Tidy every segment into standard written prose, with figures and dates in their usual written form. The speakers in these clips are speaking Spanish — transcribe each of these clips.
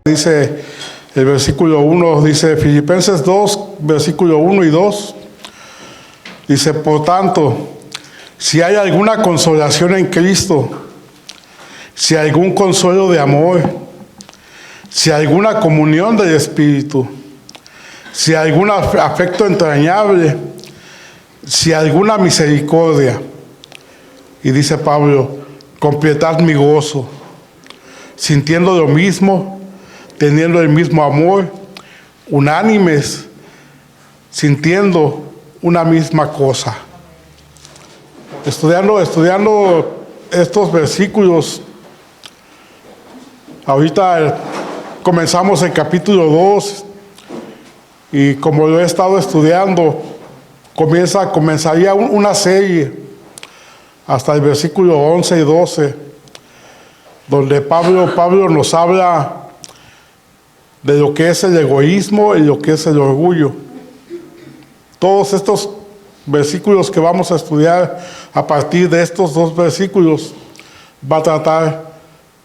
Dice el versículo 1, dice Filipenses 2, versículo 1 y 2. Dice, por tanto, si hay alguna consolación en Cristo, si algún consuelo de amor, si alguna comunión del Espíritu, si algún afecto entrañable, si alguna misericordia. Y dice Pablo, completad mi gozo, sintiendo lo mismo, teniendo el mismo amor, unánimes, sintiendo una misma cosa. Estudiando estos versículos, ahorita comenzamos el capítulo 2 y como lo he estado estudiando, comenzaría una serie hasta el versículo 11 y 12, donde Pablo nos habla de lo que es el egoísmo y lo que es el orgullo. Todos estos versículos que vamos a estudiar a partir de estos dos versículos va a tratar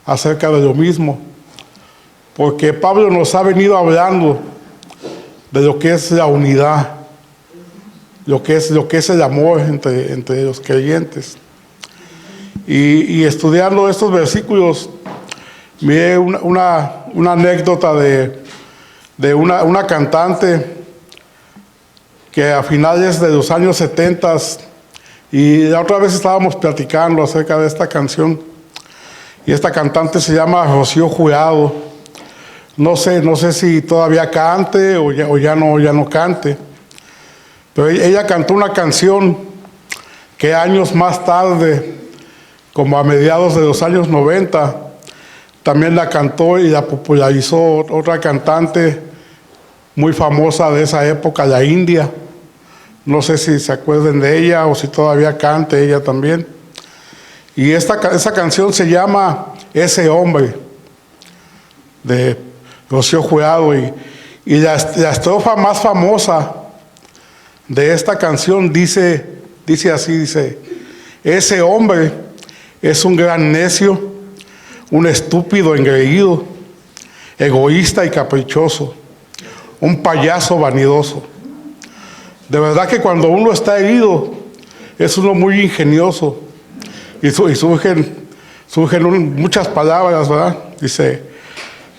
acerca de lo mismo, porque Pablo nos ha venido hablando de lo que es la unidad, lo que es el amor entre los creyentes. Y estudiando estos versículos, miré una anécdota de una cantante que a finales de los años 70, y la otra vez estábamos platicando acerca de esta canción, y esta cantante se llama Rocío Jurado. No sé si todavía cante o ya no cante, pero ella cantó una canción que años más tarde, como a mediados de los años 90, también la cantó y la popularizó otra cantante muy famosa de esa época, la India. No sé si se acuerdan de ella o si todavía cante ella también. Y esa canción se llama Ese Hombre, de Rocío Jurado. Y la estrofa más famosa de esta canción dice así, ese hombre es un gran necio, un estúpido engreído, egoísta y caprichoso, un payaso vanidoso. De verdad que cuando uno está herido, es uno muy ingenioso y surgen muchas palabras, ¿verdad?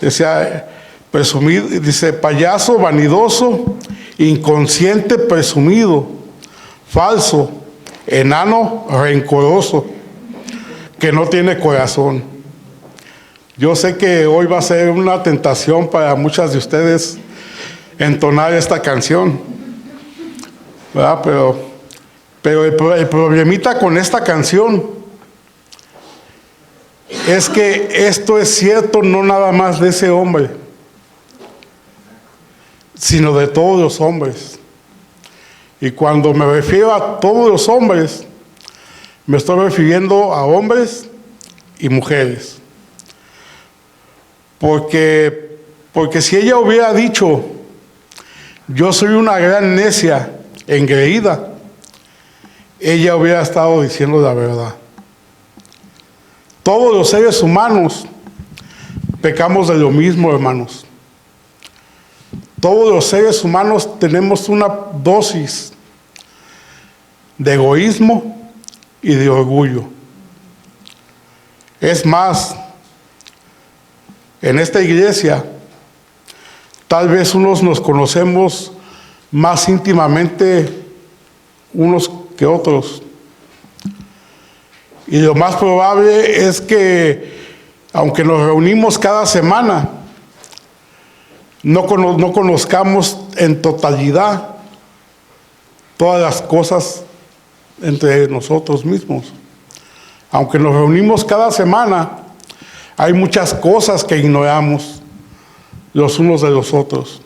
Decía presumir, dice payaso vanidoso, inconsciente presumido, falso, enano rencoroso, que no tiene corazón. Yo sé que hoy va a ser una tentación para muchas de ustedes entonar esta canción, ¿verdad? Pero el problemita con esta canción es que esto es cierto no nada más de ese hombre, sino de todos los hombres. Y cuando me refiero a todos los hombres, me estoy refiriendo a hombres y mujeres. Porque si ella hubiera dicho, yo soy una gran necia, engreída, ella hubiera estado diciendo la verdad. Todos los seres humanos pecamos de lo mismo, hermanos. Todos los seres humanos tenemos una dosis de egoísmo y de orgullo. Es más, en esta iglesia, tal vez unos nos conocemos más íntimamente unos que otros. Y lo más probable es que, aunque nos reunimos cada semana, no conozcamos en totalidad todas las cosas entre nosotros mismos. Aunque nos reunimos cada semana, hay muchas cosas que ignoramos los unos de los otros.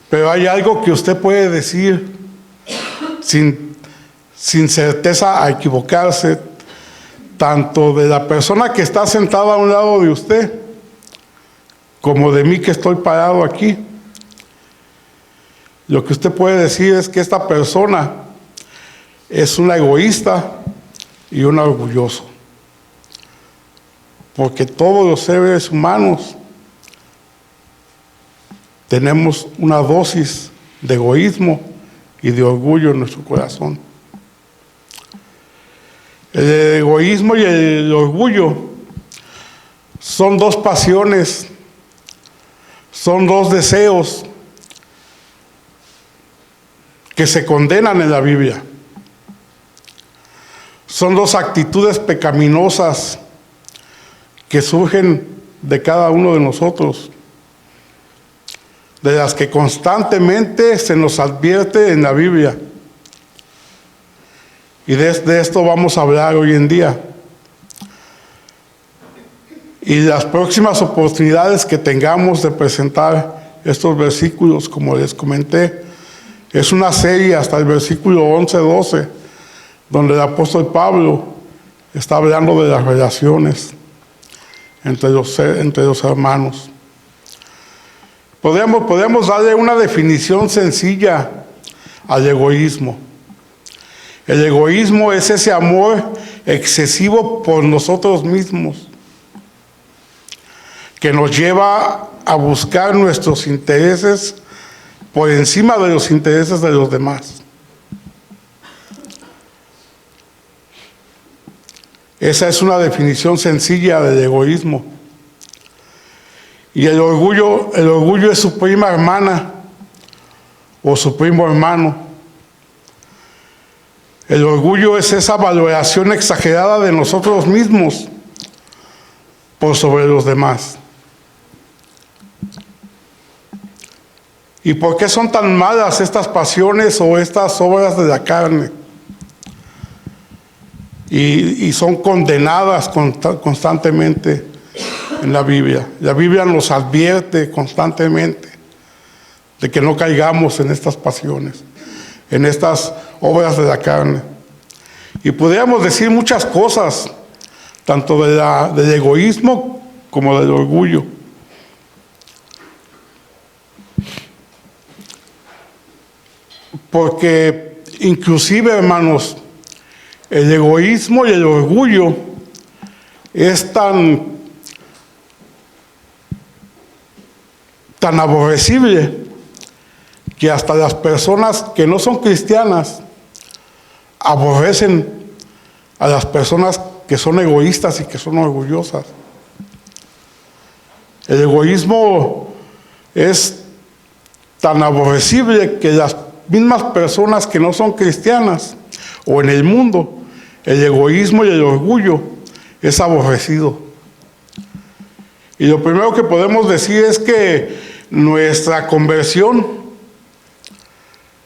Pero hay algo que usted puede decir sin certeza a equivocarse, tanto de la persona que está sentada a un lado de usted, como de mí que estoy parado aquí. Lo que usted puede decir es que esta persona es una egoísta y un orgulloso. Porque todos los seres humanos tenemos una dosis de egoísmo y de orgullo en nuestro corazón. El egoísmo y el orgullo son dos pasiones, son dos deseos que se condenan en la Biblia. Son dos actitudes pecaminosas que surgen de cada uno de nosotros, de las que constantemente se nos advierte en la Biblia. Y de esto vamos a hablar hoy en día. Y las próximas oportunidades que tengamos de presentar estos versículos, como les comenté, es una serie hasta el versículo 11-12, donde el apóstol Pablo está hablando de las relaciones entre los hermanos. Podemos darle una definición sencilla al egoísmo. El egoísmo es ese amor excesivo por nosotros mismos, que nos lleva a buscar nuestros intereses por encima de los intereses de los demás. Esa es una definición sencilla del egoísmo. Y el orgullo es su prima hermana o su primo hermano. El orgullo es esa valoración exagerada de nosotros mismos por sobre los demás. ¿Y por qué son tan malas estas pasiones o estas obras de la carne? Y son condenadas constantemente en la Biblia. La Biblia nos advierte constantemente de que no caigamos en estas pasiones, en estas obras de la carne. Y podríamos decir muchas cosas, tanto del egoísmo como del orgullo. Porque inclusive, hermanos, el egoísmo y el orgullo es tan aborrecible que hasta las personas que no son cristianas aborrecen a las personas que son egoístas y que son orgullosas. El egoísmo es tan aborrecible que las mismas personas que no son cristianas o en el mundo, el egoísmo y el orgullo es aborrecido. Y lo primero que podemos decir es que nuestra conversión,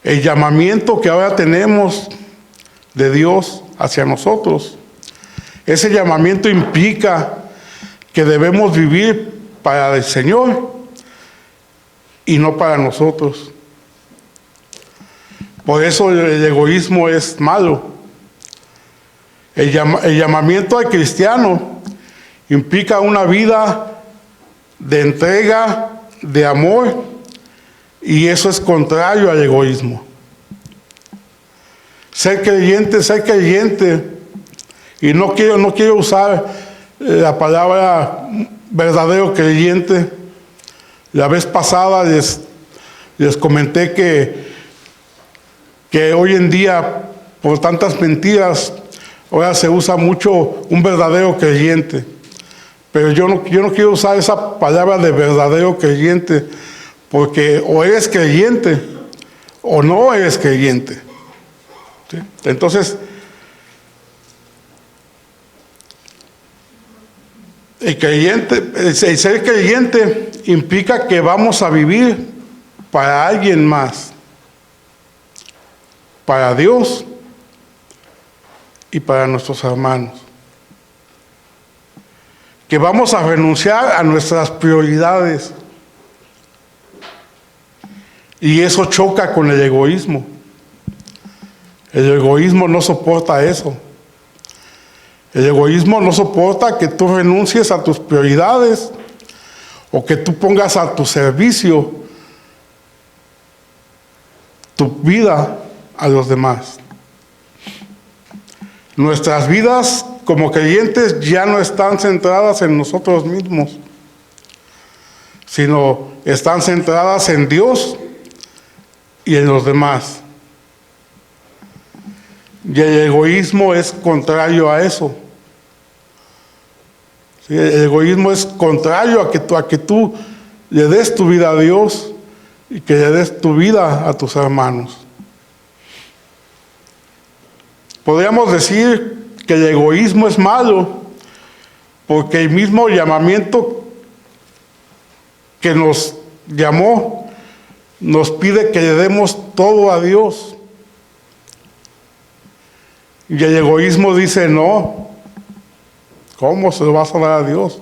el llamamiento que ahora tenemos de Dios hacia nosotros, ese llamamiento implica que debemos vivir para el Señor y no para nosotros. Por eso el egoísmo es malo. El llamamiento al cristiano implica una vida de entrega, de amor, y eso es contrario al egoísmo. Ser creyente, y no quiero usar la palabra verdadero creyente. La vez pasada les comenté que hoy en día, por tantas mentiras, ahora se usa mucho un verdadero creyente. Pero yo no quiero usar esa palabra de verdadero creyente, porque o eres creyente o no eres creyente. ¿Sí? Entonces, el ser creyente implica que vamos a vivir para alguien más, para Dios y para nuestros hermanos. Que vamos a renunciar a nuestras prioridades. Y eso choca con el egoísmo. El egoísmo no soporta eso. El egoísmo no soporta que tú renuncies a tus prioridades o que tú pongas a tu servicio tu vida a los demás. Nuestras vidas como creyentes ya no están centradas en nosotros mismos, sino están centradas en Dios y en los demás. Y el egoísmo es contrario a eso. ¿Sí? El egoísmo es contrario a que tú le des tu vida a Dios y que le des tu vida a tus hermanos. Podríamos decir que el egoísmo es malo porque el mismo llamamiento que nos llamó nos pide que le demos todo a Dios. Y el egoísmo dice, no, ¿cómo se lo vas a dar a Dios?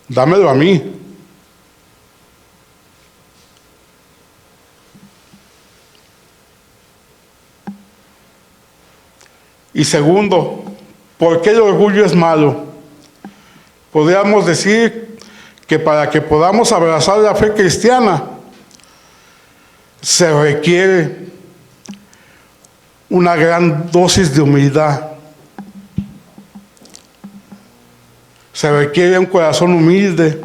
Dámelo a mí. Y segundo, ¿por qué el orgullo es malo? Podríamos decir que para que podamos abrazar la fe cristiana, se requiere una gran dosis de humildad. Se requiere un corazón humilde.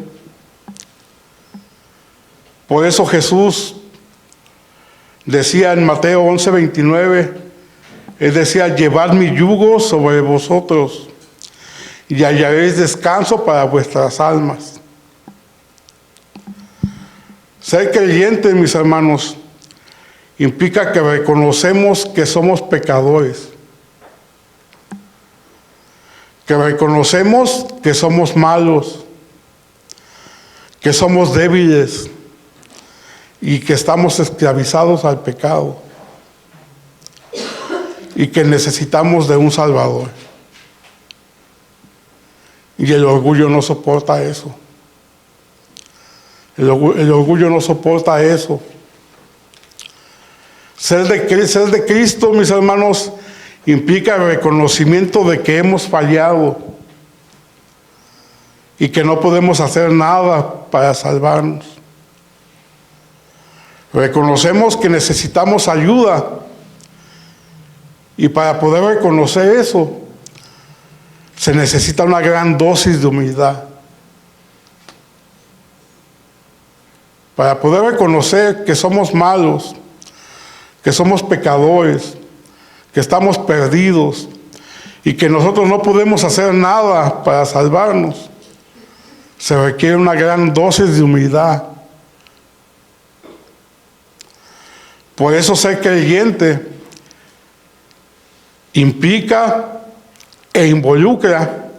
Por eso Jesús decía en Mateo 11:29, Él decía, llevad mi yugo sobre vosotros y hallaréis descanso para vuestras almas. Ser creyente, mis hermanos, implica que reconocemos que somos pecadores, que reconocemos que somos malos, que somos débiles y que estamos esclavizados al pecado y que necesitamos de un Salvador. Y el orgullo no soporta eso. El orgullo no soporta eso. Ser de Cristo, mis hermanos, implica el reconocimiento de que hemos fallado y que no podemos hacer nada para salvarnos. Reconocemos que necesitamos ayuda y para poder reconocer eso se necesita una gran dosis de humildad. Para poder reconocer que somos malos, que somos pecadores, que estamos perdidos y que nosotros no podemos hacer nada para salvarnos, se requiere una gran dosis de humildad. Por eso ser creyente implica e involucra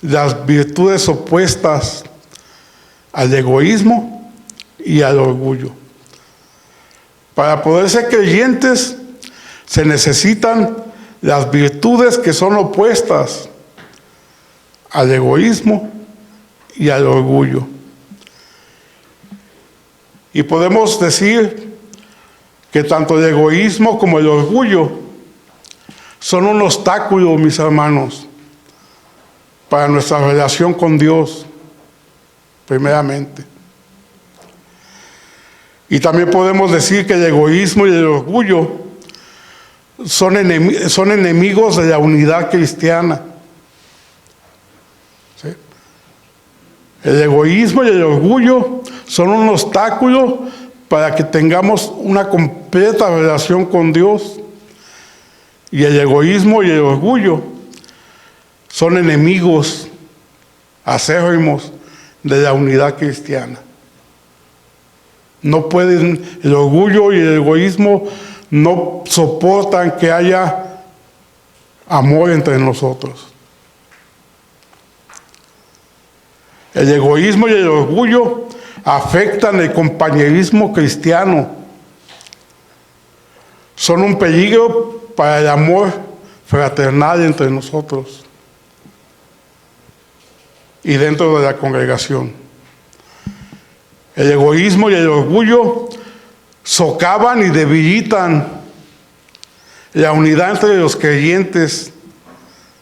las virtudes opuestas al egoísmo y al orgullo. Para poder ser creyentes se necesitan las virtudes que son opuestas al egoísmo y al orgullo. Y podemos decir que tanto el egoísmo como el orgullo son un obstáculo, mis hermanos, para nuestra relación con Dios, primeramente. Y también podemos decir que el egoísmo y el orgullo son enemigos de la unidad cristiana. ¿Sí? El egoísmo y el orgullo son un obstáculo para que tengamos una completa relación con Dios. Y el egoísmo y el orgullo son enemigos acérrimos de la unidad cristiana. No pueden, el orgullo y el egoísmo no soportan que haya amor entre nosotros. El egoísmo y el orgullo afectan el compañerismo cristiano. Son un peligro para el amor fraternal entre nosotros y dentro de la congregación. El egoísmo y el orgullo socavan y debilitan la unidad entre los creyentes,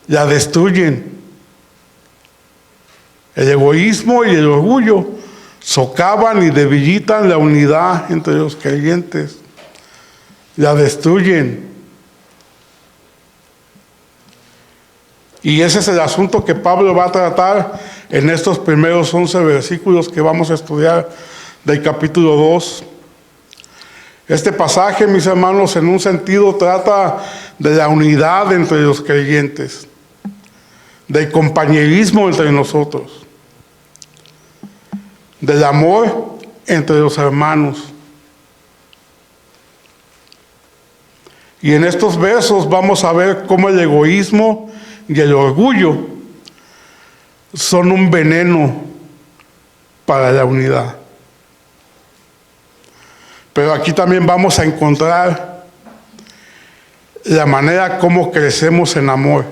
la destruyen. El egoísmo y el orgullo socavan y debilitan la unidad entre los creyentes, la destruyen. Y ese es el asunto que Pablo va a tratar en estos primeros 11 versículos que vamos a estudiar del capítulo 2. Este pasaje, mis hermanos, en un sentido trata de la unidad entre los creyentes, del compañerismo entre nosotros, del amor entre los hermanos. Y en estos versos vamos a ver cómo el egoísmo y el orgullo son un veneno para la unidad. Pero aquí también vamos a encontrar la manera como crecemos en amor.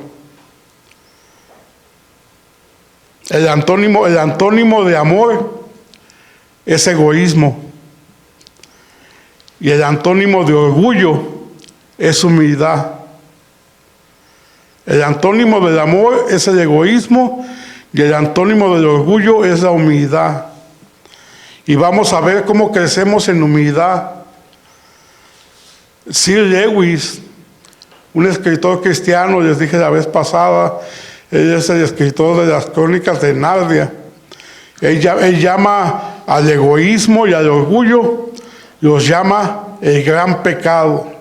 El antónimo de amor es egoísmo. Y el antónimo de orgullo es humildad. El antónimo del amor es el egoísmo y el antónimo del orgullo es la humildad. Y vamos a ver cómo crecemos en humildad. Sir Lewis, un escritor cristiano, les dije la vez pasada, él es el escritor de las Crónicas de Narnia. Él llama al egoísmo y al orgullo, los llama el gran pecado.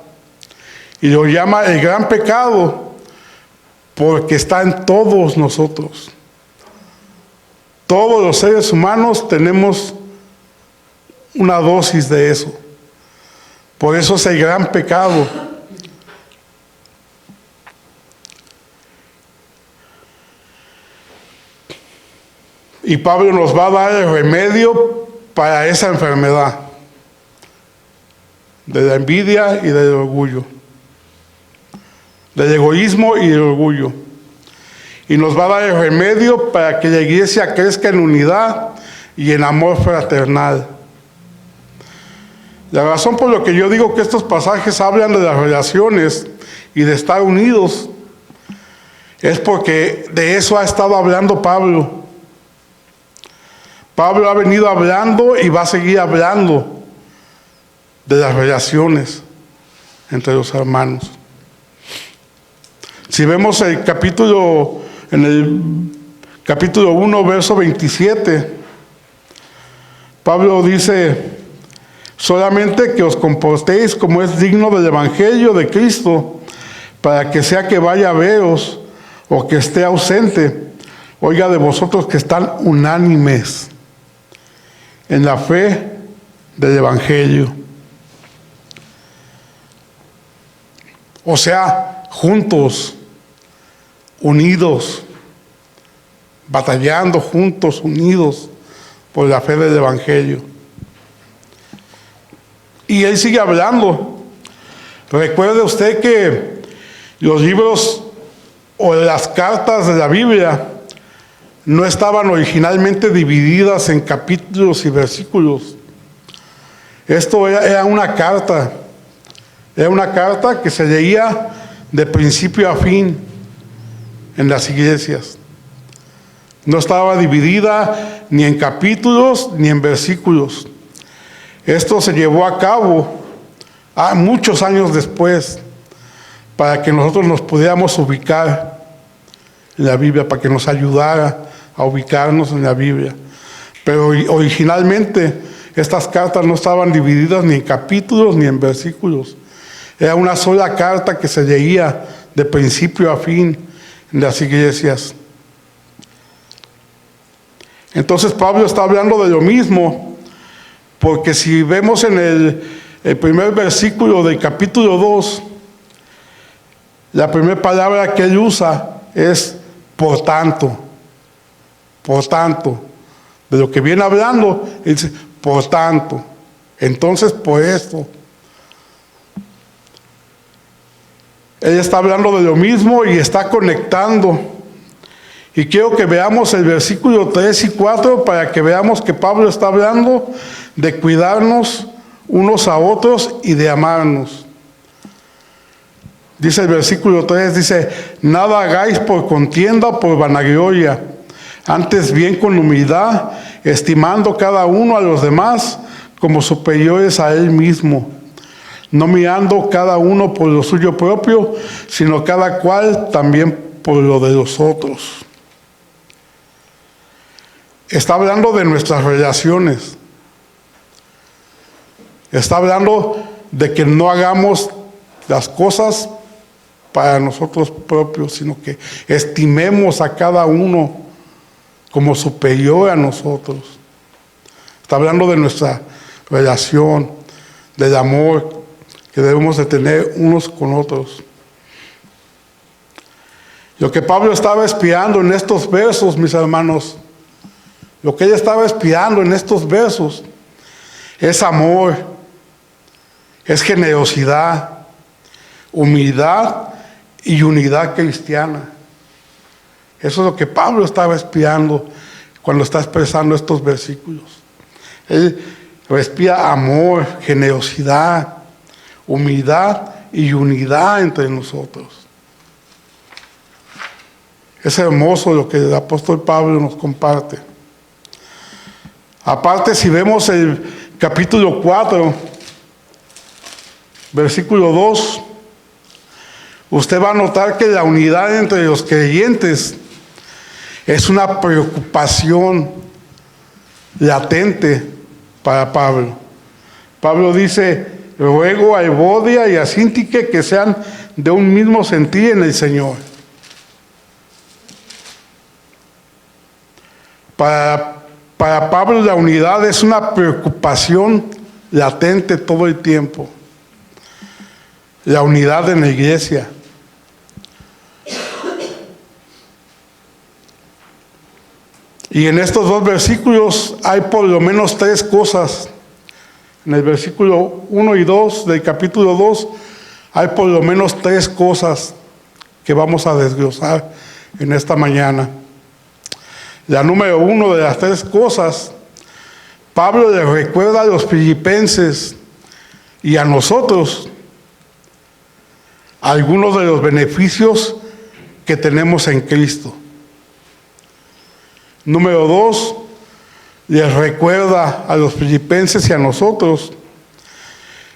Y lo llama el gran pecado porque está en todos nosotros. Todos los seres humanos tenemos una dosis de eso. Por eso es el gran pecado. Y Pablo nos va a dar el remedio para esa enfermedad de la envidia y del orgullo, del egoísmo y del orgullo. Y nos va a dar el remedio para que la iglesia crezca en unidad y en amor fraternal. La razón por la que yo digo que estos pasajes hablan de las relaciones y de estar unidos es porque de eso ha estado hablando Pablo. Pablo ha venido hablando y va a seguir hablando de las relaciones entre los hermanos. Si vemos en el capítulo 1, verso 27, Pablo dice: solamente que os comportéis como es digno del Evangelio de Cristo, para que sea que vaya a veros o que esté ausente, oiga de vosotros que están unánimes en la fe del Evangelio. O sea, juntos, unidos, batallando juntos, unidos por la fe del Evangelio. Y él sigue hablando. Recuerde usted que los libros o las cartas de la Biblia no estaban originalmente divididas en capítulos y versículos. Esto era una carta. Era una carta que se leía de principio a fin en las iglesias. No estaba dividida ni en capítulos ni en versículos. Esto se llevó a cabo muchos años después para que nosotros nos pudiéramos ubicar en la Biblia, para que nos ayudara a ubicarnos en la Biblia. Pero originalmente estas cartas no estaban divididas ni en capítulos ni en versículos. Era una sola carta que se leía de principio a fin en las iglesias. Entonces Pablo está hablando de lo mismo, porque si vemos en el primer versículo del capítulo 2, la primera palabra que él usa es por tanto. Por tanto. De lo que viene hablando, él dice por tanto. Entonces, por esto. Él está hablando de lo mismo y está conectando. Y quiero que veamos el versículo 3 y 4 para que veamos que Pablo está hablando de cuidarnos unos a otros y de amarnos. Dice el versículo 3, dice: nada hagáis por contienda o por vanagloria, antes bien con humildad, estimando cada uno a los demás como superiores a él mismo, no mirando cada uno por lo suyo propio, sino cada cual también por lo de los otros. Está hablando de nuestras relaciones. Está hablando de que no hagamos las cosas para nosotros propios, sino que estimemos a cada uno como superior a nosotros. Está hablando de nuestra relación, del amor que debemos de tener unos con otros. Lo que Pablo estaba espiando en estos versos, mis hermanos, lo que él estaba espiando en estos versos es amor, es generosidad, humildad y unidad cristiana. Eso es lo que Pablo estaba espiando cuando está expresando estos versículos. Él respira amor, generosidad, humildad y unidad entre nosotros. Es hermoso lo que el apóstol Pablo nos comparte. Aparte, si vemos el capítulo 4, versículo 2, usted va a notar que la unidad entre los creyentes es una preocupación latente para Pablo. Pablo dice: ruego a Evodia y a Síntique que sean de un mismo sentir en el Señor. Para Pablo la unidad es una preocupación latente todo el tiempo. La unidad en la iglesia. Y en estos dos versículos hay por lo menos tres cosas. En el versículo 1 y 2 del capítulo 2 hay por lo menos tres cosas que vamos a desglosar en esta mañana. La número 1 de las tres cosas, Pablo le recuerda a los filipenses y a nosotros algunos de los beneficios que tenemos en Cristo. Número 2, les recuerda a los filipenses y a nosotros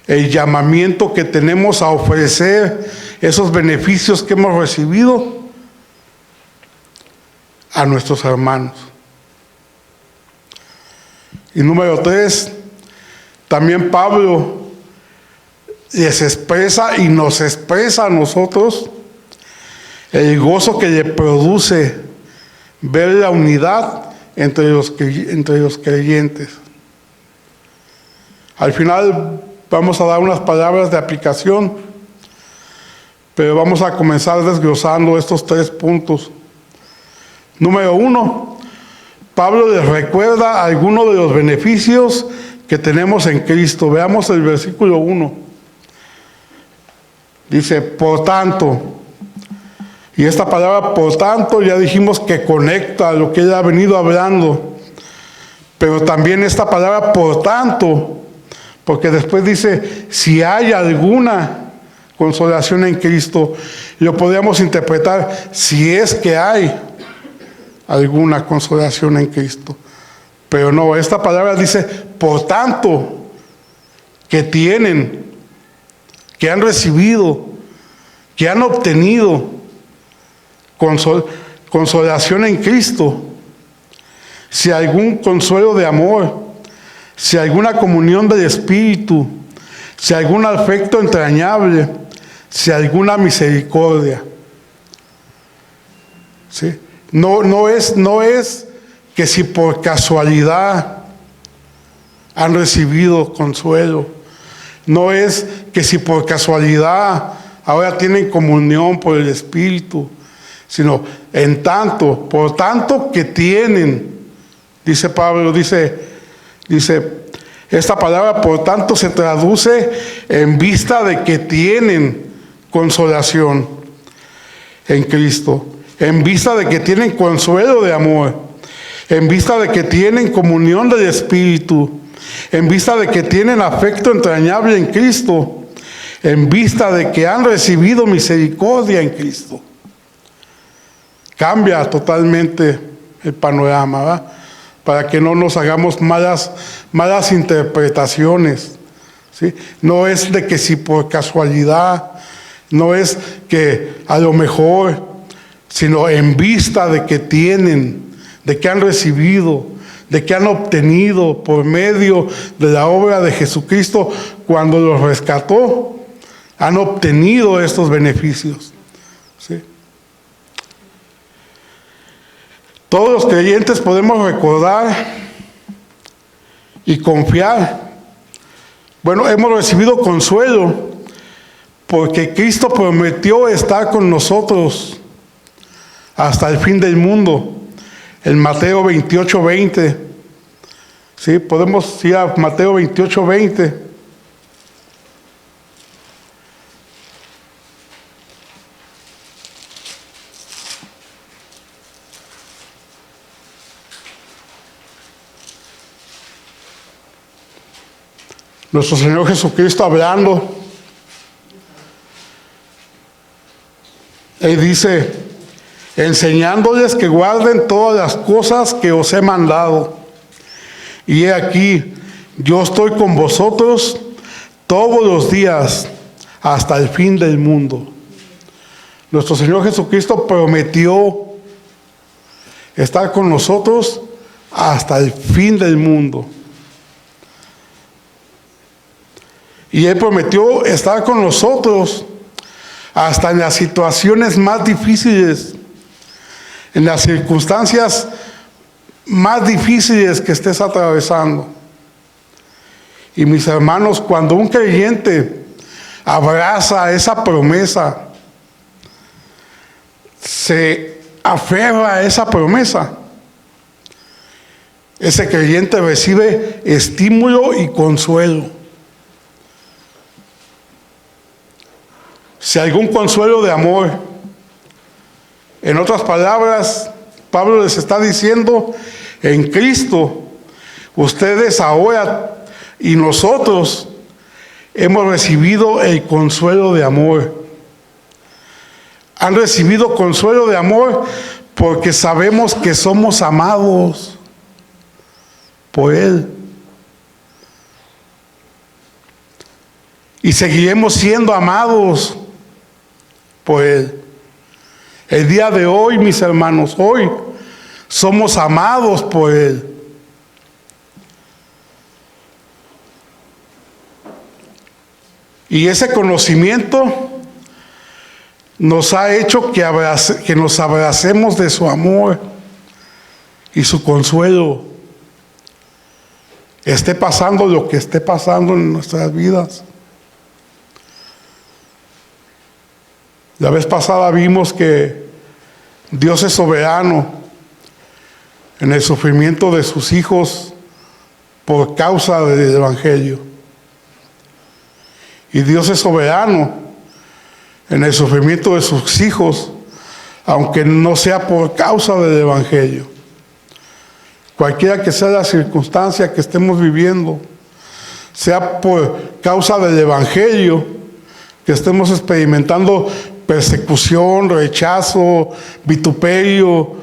el llamamiento que tenemos a ofrecer esos beneficios que hemos recibido a nuestros hermanos. Y número 3, también Pablo les expresa y nos expresa a nosotros el gozo que le produce ver la unidad entre los creyentes. Al final vamos a dar unas palabras de aplicación, pero vamos a comenzar desglosando estos tres puntos. Número 1, Pablo les recuerda algunos de los beneficios que tenemos en Cristo. Veamos el versículo 1. Dice: por tanto. Y esta palabra por tanto ya dijimos que conecta a lo que él ha venido hablando. Pero también esta palabra por tanto, porque después dice si hay alguna consolación en Cristo, lo podríamos interpretar si es que hay alguna consolación en Cristo. Pero no, esta palabra dice por tanto, que tienen, que han recibido, que han obtenido consolación en Cristo. Si algún consuelo de amor, si alguna comunión del Espíritu, si algún afecto entrañable, si alguna misericordia. ¿Sí? No es que si por casualidad han recibido consuelo, no es que si por casualidad ahora tienen comunión por el Espíritu, sino en tanto, por tanto que tienen, dice Pablo, dice esta palabra por tanto se traduce en vista de que tienen consolación en Cristo, en vista de que tienen consuelo de amor, en vista de que tienen comunión del Espíritu, en vista de que tienen afecto entrañable en Cristo, en vista de que han recibido misericordia en Cristo. Cambia totalmente el panorama, ¿verdad? Para que no nos hagamos malas interpretaciones, ¿sí? No es de que si por casualidad, no es que a lo mejor, sino en vista de que tienen, de que han recibido, de que han obtenido por medio de la obra de Jesucristo cuando los rescató. Han obtenido estos beneficios. ¿Sí? Todos los creyentes podemos recordar y confiar. Bueno, hemos recibido consuelo porque Cristo prometió estar con nosotros hasta el fin del mundo. En Mateo 28:20. ¿Sí? Podemos ir a Mateo 28:20. Nuestro Señor Jesucristo hablando, Él dice, enseñándoles que guarden todas las cosas que os he mandado. Y he aquí, yo estoy con vosotros todos los días hasta el fin del mundo. Nuestro Señor Jesucristo prometió estar con nosotros hasta el fin del mundo. Y Él prometió estar con nosotros hasta en las situaciones más difíciles, en las circunstancias más difíciles que estés atravesando. Y mis hermanos, cuando un creyente abraza esa promesa, se aferra a esa promesa, ese creyente recibe estímulo y consuelo. Si algún consuelo de amor, en otras palabras, Pablo les está diciendo, en Cristo, ustedes ahora y nosotros hemos recibido el consuelo de amor. Han recibido consuelo de amor porque sabemos que somos amados por Él. Y seguiremos siendo amados por Él. El día de hoy, mis hermanos, hoy somos amados por Él. Y ese conocimiento nos ha hecho que nos abracemos de su amor y su consuelo. Esté pasando lo que esté pasando en nuestras vidas. La vez pasada vimos que Dios es soberano en el sufrimiento de sus hijos por causa del Evangelio. Y Dios es soberano en el sufrimiento de sus hijos, aunque no sea por causa del Evangelio. Cualquiera que sea la circunstancia que estemos viviendo, sea por causa del Evangelio, que estemos experimentando persecución, rechazo, vituperio,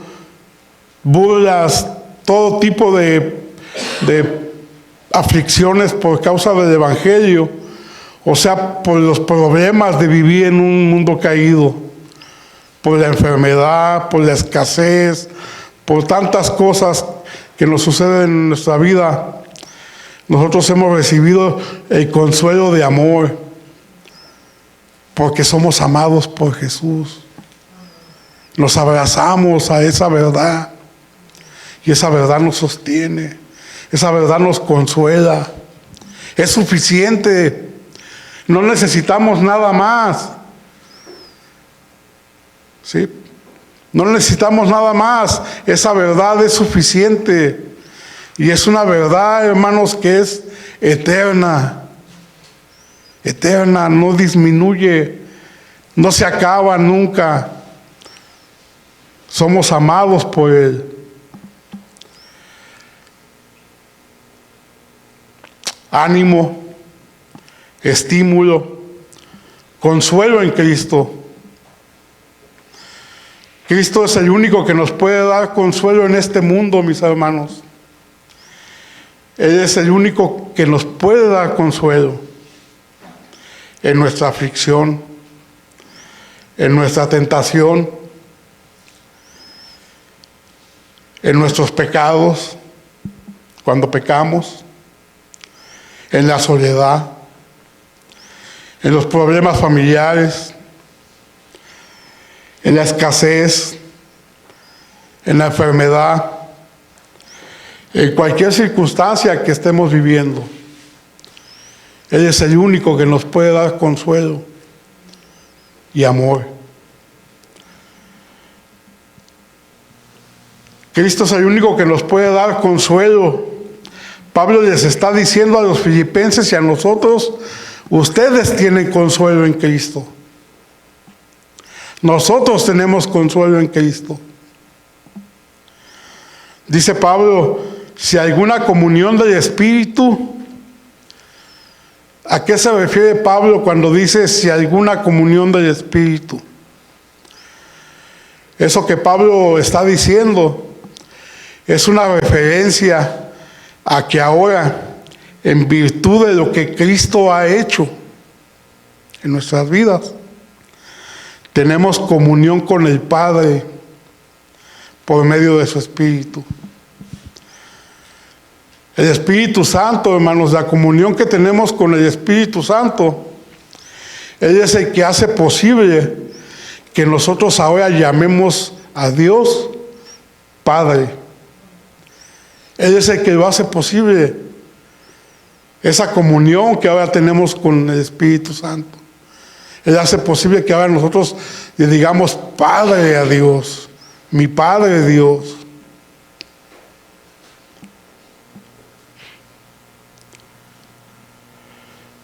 burlas, todo tipo de aflicciones por causa del Evangelio, o sea, por los problemas de vivir en un mundo caído, por la enfermedad, por la escasez, por tantas cosas que nos suceden en nuestra vida. Nosotros hemos recibido el consuelo de amor, porque somos amados por Jesús. Nos abrazamos a esa verdad, y esa verdad nos sostiene, esa verdad nos consuela. Es suficiente, no necesitamos nada más. ¿Sí? No necesitamos nada más, esa verdad es suficiente. Y es una verdad, hermanos, que es eterna. Eterna, no disminuye, no se acaba nunca. Somos amados por Él. Ánimo, estímulo, consuelo en Cristo. Cristo es el único que nos puede dar consuelo en este mundo, mis hermanos. Él es el único que nos puede dar consuelo en nuestra aflicción, en nuestra tentación, en nuestros pecados. cuando pecamos, en la soledad, en los problemas familiares, en la escasez, en la enfermedad, en cualquier circunstancia que estemos viviendo. Él es el único que nos puede dar consuelo y amor. Cristo es el único que nos puede dar consuelo. Pablo les está diciendo a los filipenses y a nosotros: ustedes tienen consuelo en Cristo. Nosotros tenemos consuelo en Cristo. Dice Pablo, si alguna comunión del Espíritu. ¿A qué se refiere Pablo cuando dice si alguna comunión del Espíritu? Eso que Pablo está diciendo es una referencia a que ahora, en virtud de lo que Cristo ha hecho en nuestras vidas, tenemos comunión con el Padre por medio de su Espíritu. El Espíritu Santo, hermanos, la comunión que tenemos con el Espíritu Santo, Él es el que hace posible que nosotros ahora llamemos a Dios Padre. Él es el que lo hace posible, esa comunión que ahora tenemos con el Espíritu Santo. Él hace posible que ahora nosotros le digamos Padre a Dios, mi Padre Dios.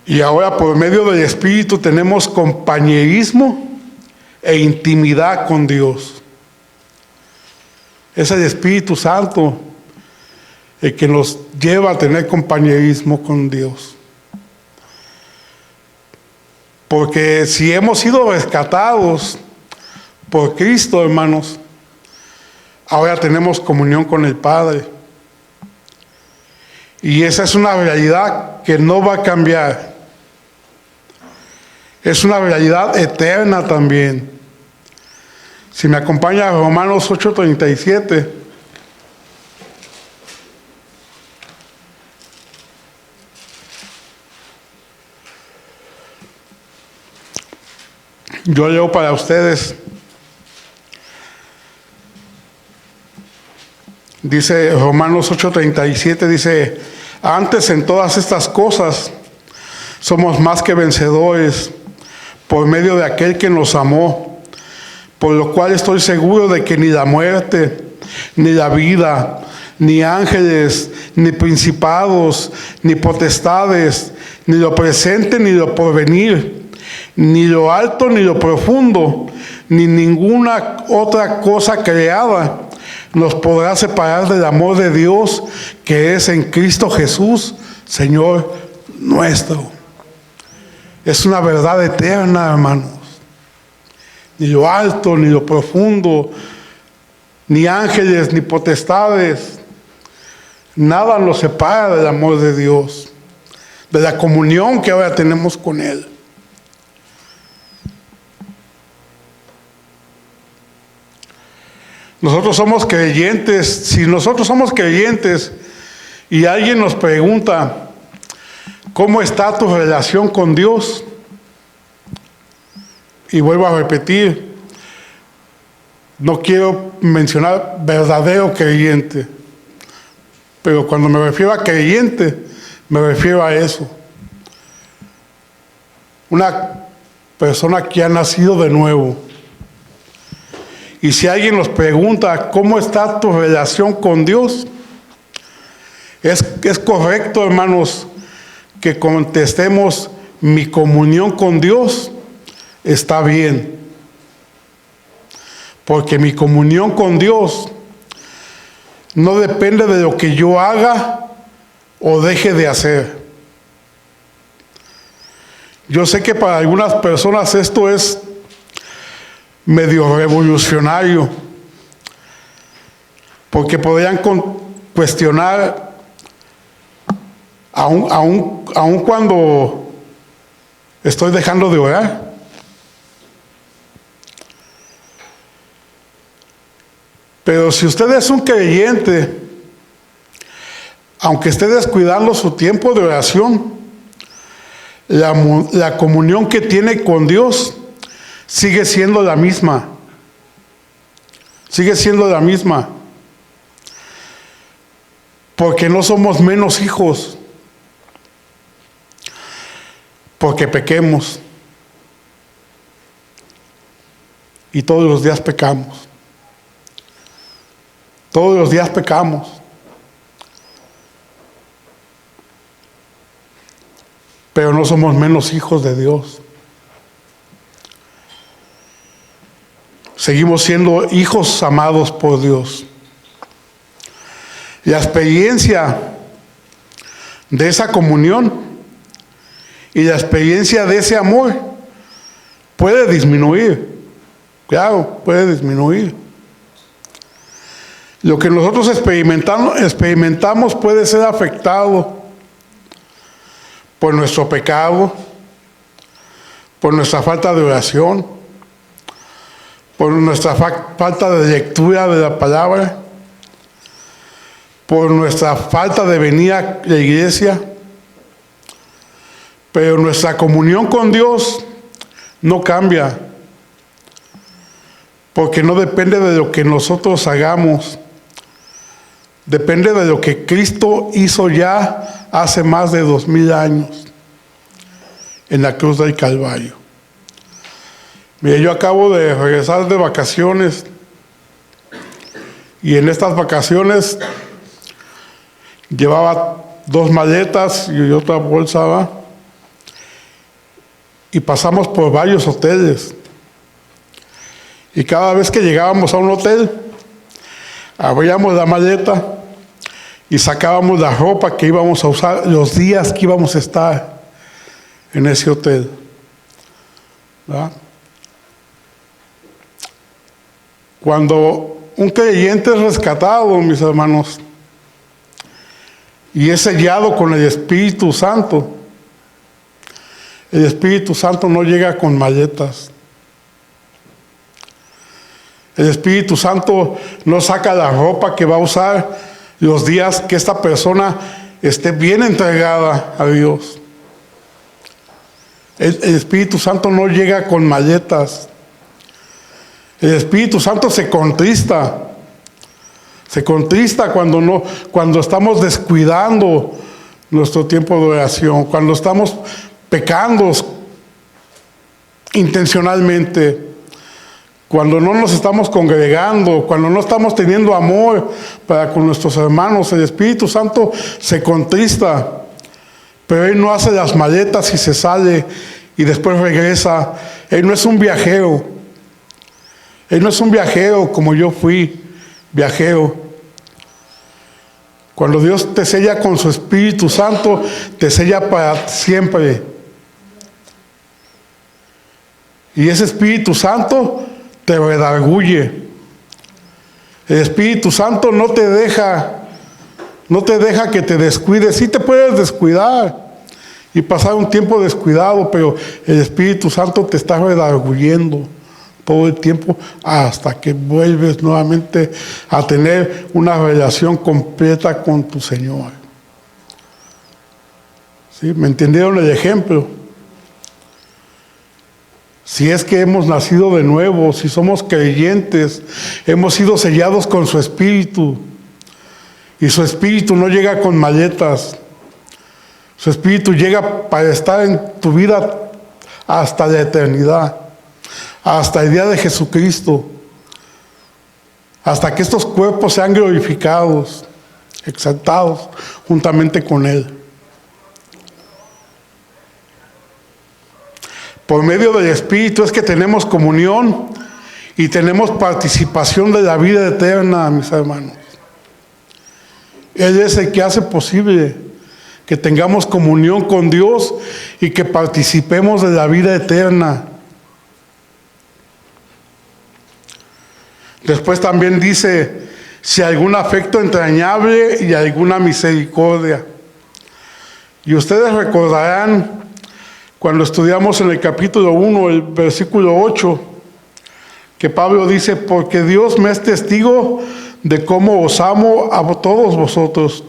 Y ahora por medio del Espíritu tenemos compañerismo e intimidad con Dios. Es el Espíritu Santo el que nos lleva a tener compañerismo con Dios. Porque si hemos sido rescatados por Cristo, hermanos, ahora tenemos comunión con el Padre. Y esa es una realidad que no va a cambiar. Es una realidad eterna también. Si me acompaña a Romanos 8:37. Yo leo para ustedes. Dice Romanos 8:37, dice: antes en todas estas cosas somos más que vencedores por medio de aquel que nos amó, por lo cual estoy seguro de que ni la muerte, ni la vida, ni ángeles, ni principados, ni potestades, ni lo presente, ni lo porvenir, ni lo alto, ni lo profundo, ni ninguna otra cosa creada nos podrá separar del amor de Dios que es en Cristo Jesús, Señor nuestro. Es una verdad eterna, hermanos. Ni lo alto, ni lo profundo, ni ángeles, ni potestades, nada nos separa del amor de Dios, de la comunión que ahora tenemos con Él. Nosotros somos creyentes. Si nosotros somos creyentes y alguien nos pregunta: ¿cómo está tu relación con Dios? Y vuelvo a repetir, no quiero mencionar verdadero creyente, pero cuando me refiero a creyente, me refiero a eso. Una persona que ha nacido de nuevo. Y si alguien nos pregunta: ¿cómo está tu relación con Dios? Es correcto, hermanos, que contestemos: mi comunión con Dios está bien. Porque mi comunión con Dios no depende de lo que yo haga o deje de hacer. Yo sé que para algunas personas esto es medio revolucionario, porque podrían cuestionar aun cuando estoy dejando de orar. Pero si usted es un creyente, aunque esté descuidando su tiempo de oración, la comunión que tiene con Dios sigue siendo la misma. Sigue siendo la misma. Porque no somos menos hijos. Porque pequemos. Y todos los días pecamos. Todos los días pecamos. Pero no somos menos hijos de Dios. Seguimos siendo hijos amados por Dios. La experiencia de esa comunión y la experiencia de ese amor puede disminuir. Claro, puede disminuir. Lo que nosotros experimentamos puede ser afectado por nuestro pecado, por nuestra falta de oración, por nuestra falta de lectura de la palabra, por nuestra falta de venir a la iglesia. Pero nuestra comunión con Dios no cambia, porque no depende de lo que nosotros hagamos, depende de lo que Cristo hizo ya hace más de 2000 años en la cruz del Calvario. Mire, yo acabo de regresar de vacaciones y en estas vacaciones llevaba 2 maletas y otra bolsa, ¿va? Y pasamos por varios hoteles. Y cada vez que llegábamos a un hotel, abríamos la maleta y sacábamos la ropa que íbamos a usar los días que íbamos a estar en ese hotel, ¿verdad? Cuando un creyente es rescatado, mis hermanos, y es sellado con el Espíritu Santo, el Espíritu Santo no llega con maletas. El Espíritu Santo no saca la ropa que va a usar los días que esta persona esté bien entregada a Dios. El Espíritu Santo no llega con maletas. El Espíritu Santo se contrista. Se contrista cuando estamos descuidando nuestro tiempo de oración, cuando estamos pecando intencionalmente, cuando no nos estamos congregando, cuando no estamos teniendo amor para con nuestros hermanos. El Espíritu Santo se contrista, pero Él no hace las maletas y se sale y después regresa. Él no es un viajero. Él no es un viajero como yo fui viajero. Cuando Dios te sella con su Espíritu Santo, te sella para siempre. Y ese Espíritu Santo te redarguye. El Espíritu Santo no te deja que te descuides. Sí te puedes descuidar y pasar un tiempo descuidado, pero el Espíritu Santo te está redarguyendo todo el tiempo hasta que vuelves nuevamente a tener una relación completa con tu Señor. ¿Sí? ¿Me entendieron el ejemplo? Si es que hemos nacido de nuevo, si somos creyentes, hemos sido sellados con su Espíritu. Y su Espíritu no llega con maletas. Su Espíritu llega para estar en tu vida hasta la eternidad, hasta el día de Jesucristo, hasta que estos cuerpos sean glorificados, exaltados juntamente con Él. Por medio del Espíritu es que tenemos comunión y tenemos participación de la vida eterna, mis hermanos. Él es el que hace posible que tengamos comunión con Dios y que participemos de la vida eterna. Después también dice, si algún afecto entrañable y alguna misericordia. Y ustedes recordarán cuando estudiamos en el capítulo 1, el versículo 8, que Pablo dice, porque Dios me es testigo de cómo os amo a todos vosotros,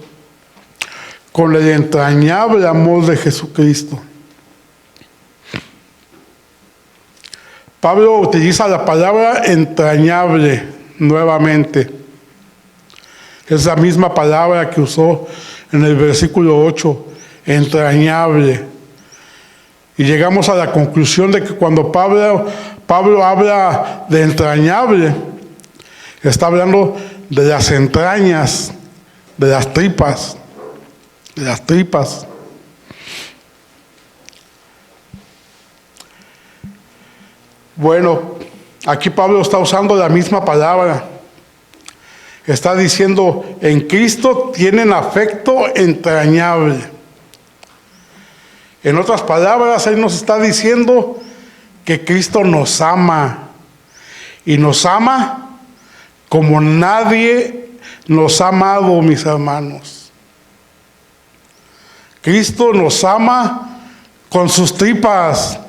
con el entrañable amor de Jesucristo. Pablo utiliza la palabra entrañable nuevamente. Es la misma palabra que usó en el versículo 8, entrañable. Y llegamos a la conclusión de que cuando Pablo habla de entrañable, está hablando de las entrañas, de las tripas, de las tripas. Bueno, aquí Pablo está usando la misma palabra. Está diciendo, en Cristo tienen afecto entrañable. En otras palabras, Él nos está diciendo que Cristo nos ama. Y nos ama como nadie nos ha amado, mis hermanos. Cristo nos ama con sus tripas.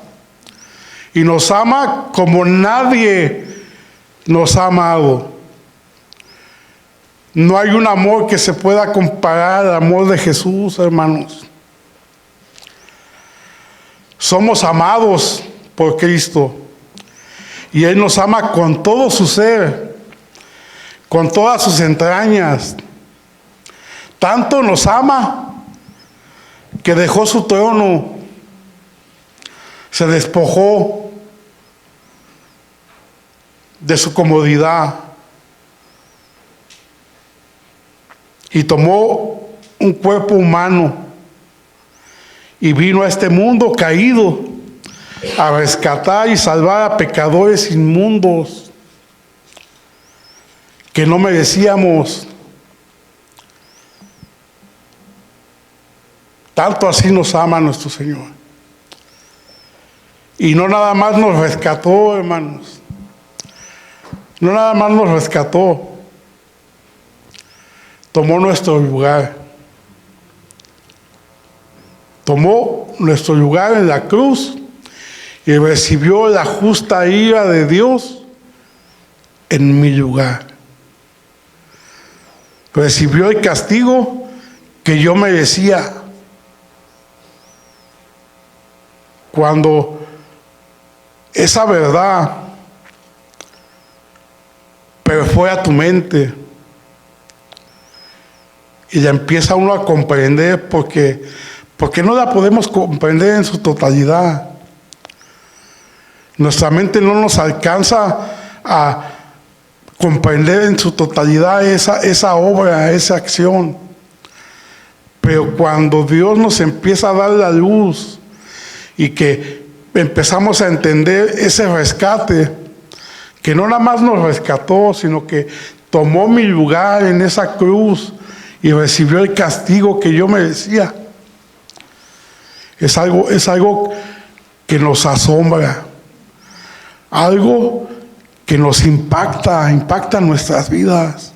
Y nos ama como nadie nos ha amado. No hay un amor que se pueda comparar al amor de Jesús, hermanos. Somos amados por Cristo. Y Él nos ama con todo su ser, con todas sus entrañas. Tanto nos ama que dejó su trono, se despojó de su comodidad y tomó un cuerpo humano y vino a este mundo caído a rescatar y salvar a pecadores inmundos que no merecíamos. Tanto así nos ama nuestro Señor. Y no nada más nos rescató, hermanos. No nada más nos rescató. Tomó nuestro lugar. Tomó nuestro lugar en la cruz y recibió la justa ira de Dios en mi lugar. Recibió el castigo que yo merecía. Cuando esa verdad perfora a tu mente y la empieza uno a comprender porque no la podemos comprender en su totalidad. Nuestra mente no nos alcanza a comprender en su totalidad esa obra, esa acción. Pero cuando Dios nos empieza a dar la luz y que empezamos a entender ese rescate, que no nada más nos rescató, sino que tomó mi lugar en esa cruz y recibió el castigo que yo merecía. Es algo que nos asombra, algo que nos impacta nuestras vidas.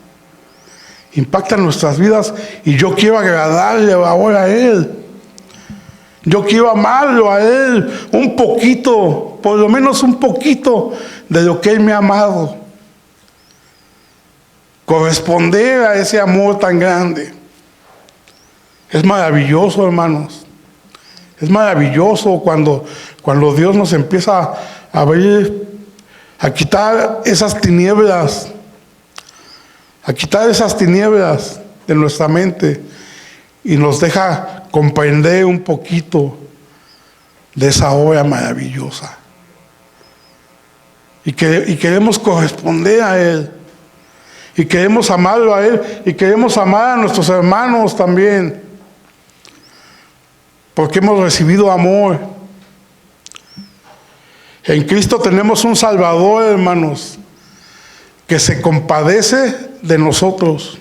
Impacta nuestras vidas y yo quiero agradarle ahora a Él. Yo quiero amarlo a Él un poquito, por lo menos un poquito de lo que Él me ha amado. Corresponder a ese amor tan grande. Es maravilloso, hermanos. Es maravilloso cuando Dios nos empieza a abrir, a quitar esas tinieblas, de nuestra mente y nos deja comprender un poquito de esa obra maravillosa. Y queremos corresponder a Él. Y queremos amarlo a Él. Y queremos amar a nuestros hermanos también. Porque hemos recibido amor. En Cristo tenemos un Salvador, hermanos, que se compadece de nosotros.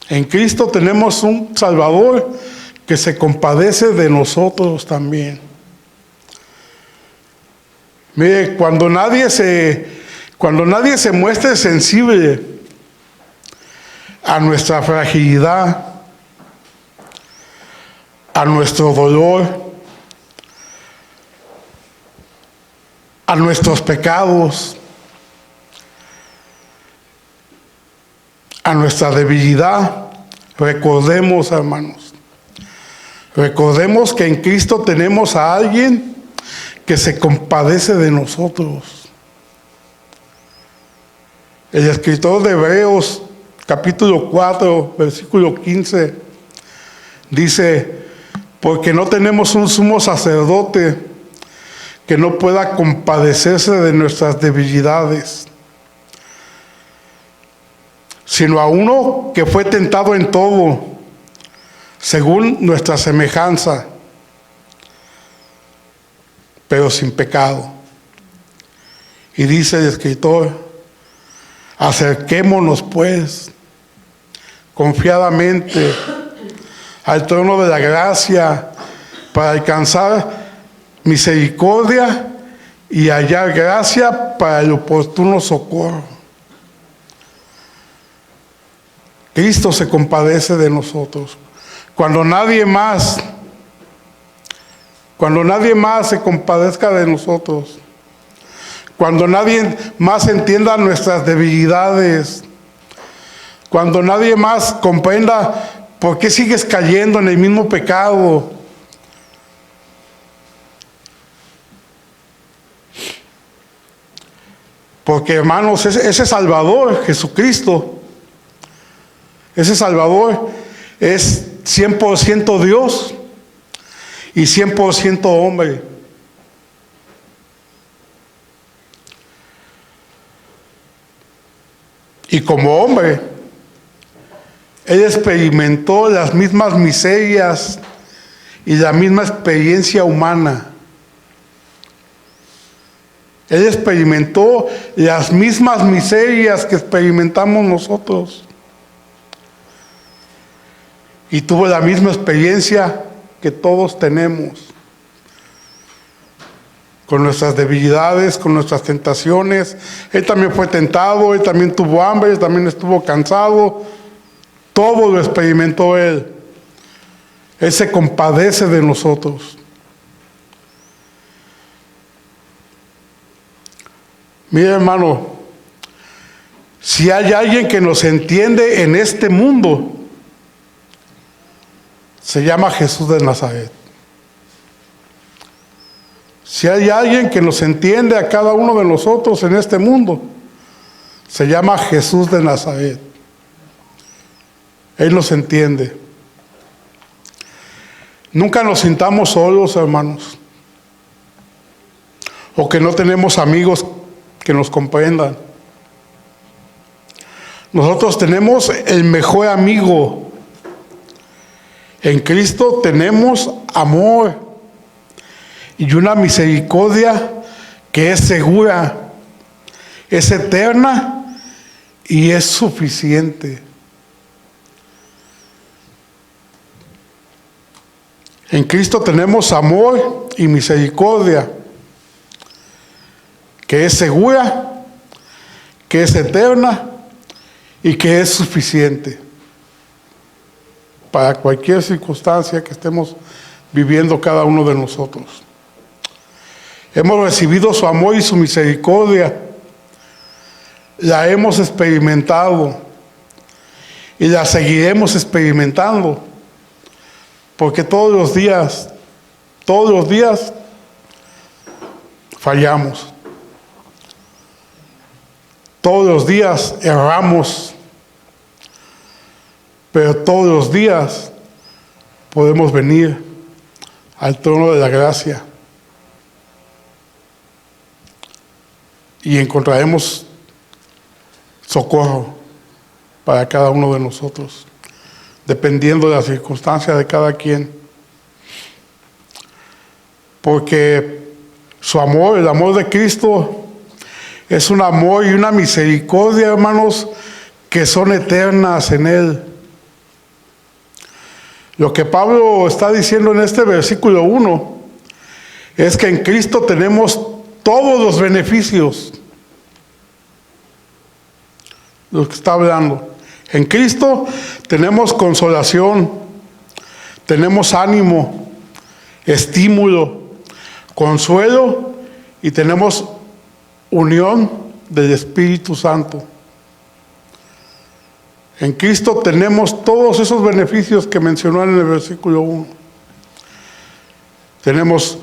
En Cristo tenemos un Salvador que se compadece de nosotros también. Mire, cuando nadie se muestre sensible a nuestra fragilidad, a nuestro dolor, a nuestros pecados, a nuestra debilidad, Recordemos, hermanos, recordemos que en Cristo tenemos a alguien que se compadece de nosotros. El escritor de Hebreos, capítulo 4, versículo 15, dice: porque no tenemos un sumo sacerdote que no pueda compadecerse de nuestras debilidades, sino a uno que fue tentado en todo, según nuestra semejanza, pero sin pecado. Y dice el escritor: acerquémonos pues confiadamente al trono de la gracia para alcanzar misericordia y hallar gracia para el oportuno socorro. Cristo se compadece de nosotros. Cuando nadie más se compadezca de nosotros, cuando nadie más entienda nuestras debilidades, cuando nadie más comprenda por qué sigues cayendo en el mismo pecado, porque, hermanos, ese Salvador, Jesucristo, ese Salvador es 100% Dios y 100% hombre. Y como hombre, Él experimentó las mismas miserias y la misma experiencia humana. Él experimentó las mismas miserias que experimentamos nosotros. Y tuvo la misma experiencia que todos tenemos. Con nuestras debilidades, con nuestras tentaciones. Él también fue tentado, Él también tuvo hambre, Él también estuvo cansado. Todo lo experimentó Él. Él se compadece de nosotros. Mira, hermano, si hay alguien que nos entiende en este mundo, se llama Jesús de Nazaret. Si hay alguien que nos entiende a cada uno de nosotros en este mundo, se llama Jesús de Nazaret. Él nos entiende. Nunca nos sintamos solos, hermanos, o que no tenemos amigos que nos comprendan. Nosotros tenemos el mejor amigo. En Cristo tenemos amor y una misericordia que es segura, es eterna y es suficiente. En Cristo tenemos amor y misericordia que es segura, que es eterna y que es suficiente para cualquier circunstancia que estemos viviendo cada uno de nosotros. Hemos recibido su amor y su misericordia, la hemos experimentado y la seguiremos experimentando, porque todos los días fallamos. Todos los días erramos, pero todos los días podemos venir al trono de la gracia y encontraremos socorro para cada uno de nosotros, dependiendo de las circunstancias de cada quien. Porque su amor, el amor de Cristo, es un amor y una misericordia, hermanos, que son eternas en Él. Lo que Pablo está diciendo en este versículo 1 es que en Cristo tenemos todos los beneficios. Lo que está hablando. En Cristo tenemos consolación, tenemos ánimo, estímulo, consuelo y tenemos unión del Espíritu Santo. En Cristo tenemos todos esos beneficios que mencionó en el versículo 1. Tenemos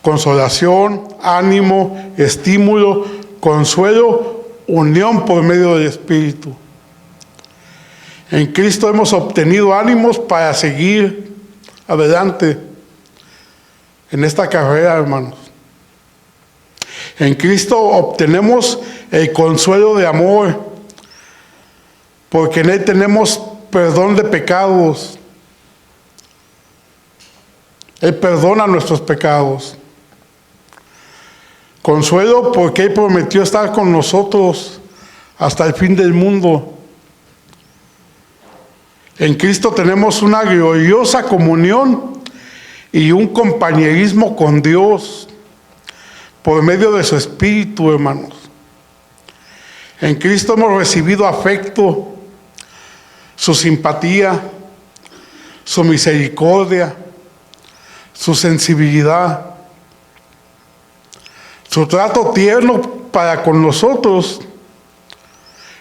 consolación, ánimo, estímulo, consuelo, unión por medio del Espíritu. En Cristo hemos obtenido ánimos para seguir adelante en esta carrera, hermanos. En Cristo obtenemos el consuelo de amor, porque en Él tenemos perdón de pecados. Él perdona nuestros pecados. Consuelo porque Él prometió estar con nosotros hasta el fin del mundo. En Cristo tenemos una gloriosa comunión y un compañerismo con Dios por medio de su Espíritu, hermanos. En Cristo hemos recibido afecto, su simpatía, su misericordia, su sensibilidad, su trato tierno para con nosotros,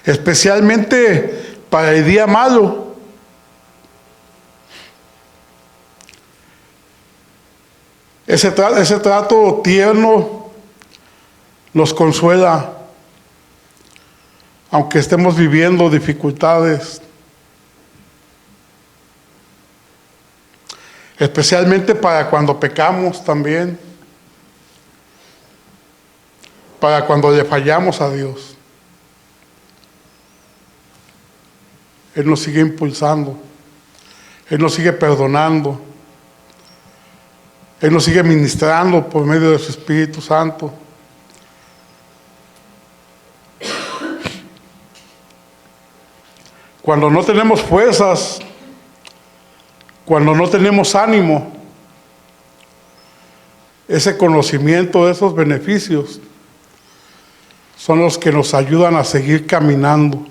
especialmente para el día malo. Ese trato tierno nos consuela, aunque estemos viviendo dificultades. Especialmente para cuando pecamos también, para cuando le fallamos a Dios. Él nos sigue impulsando, Él nos sigue perdonando, Él nos sigue ministrando por medio de su Espíritu Santo. Cuando no tenemos fuerzas, cuando no tenemos ánimo, ese conocimiento de esos beneficios son los que nos ayudan a seguir caminando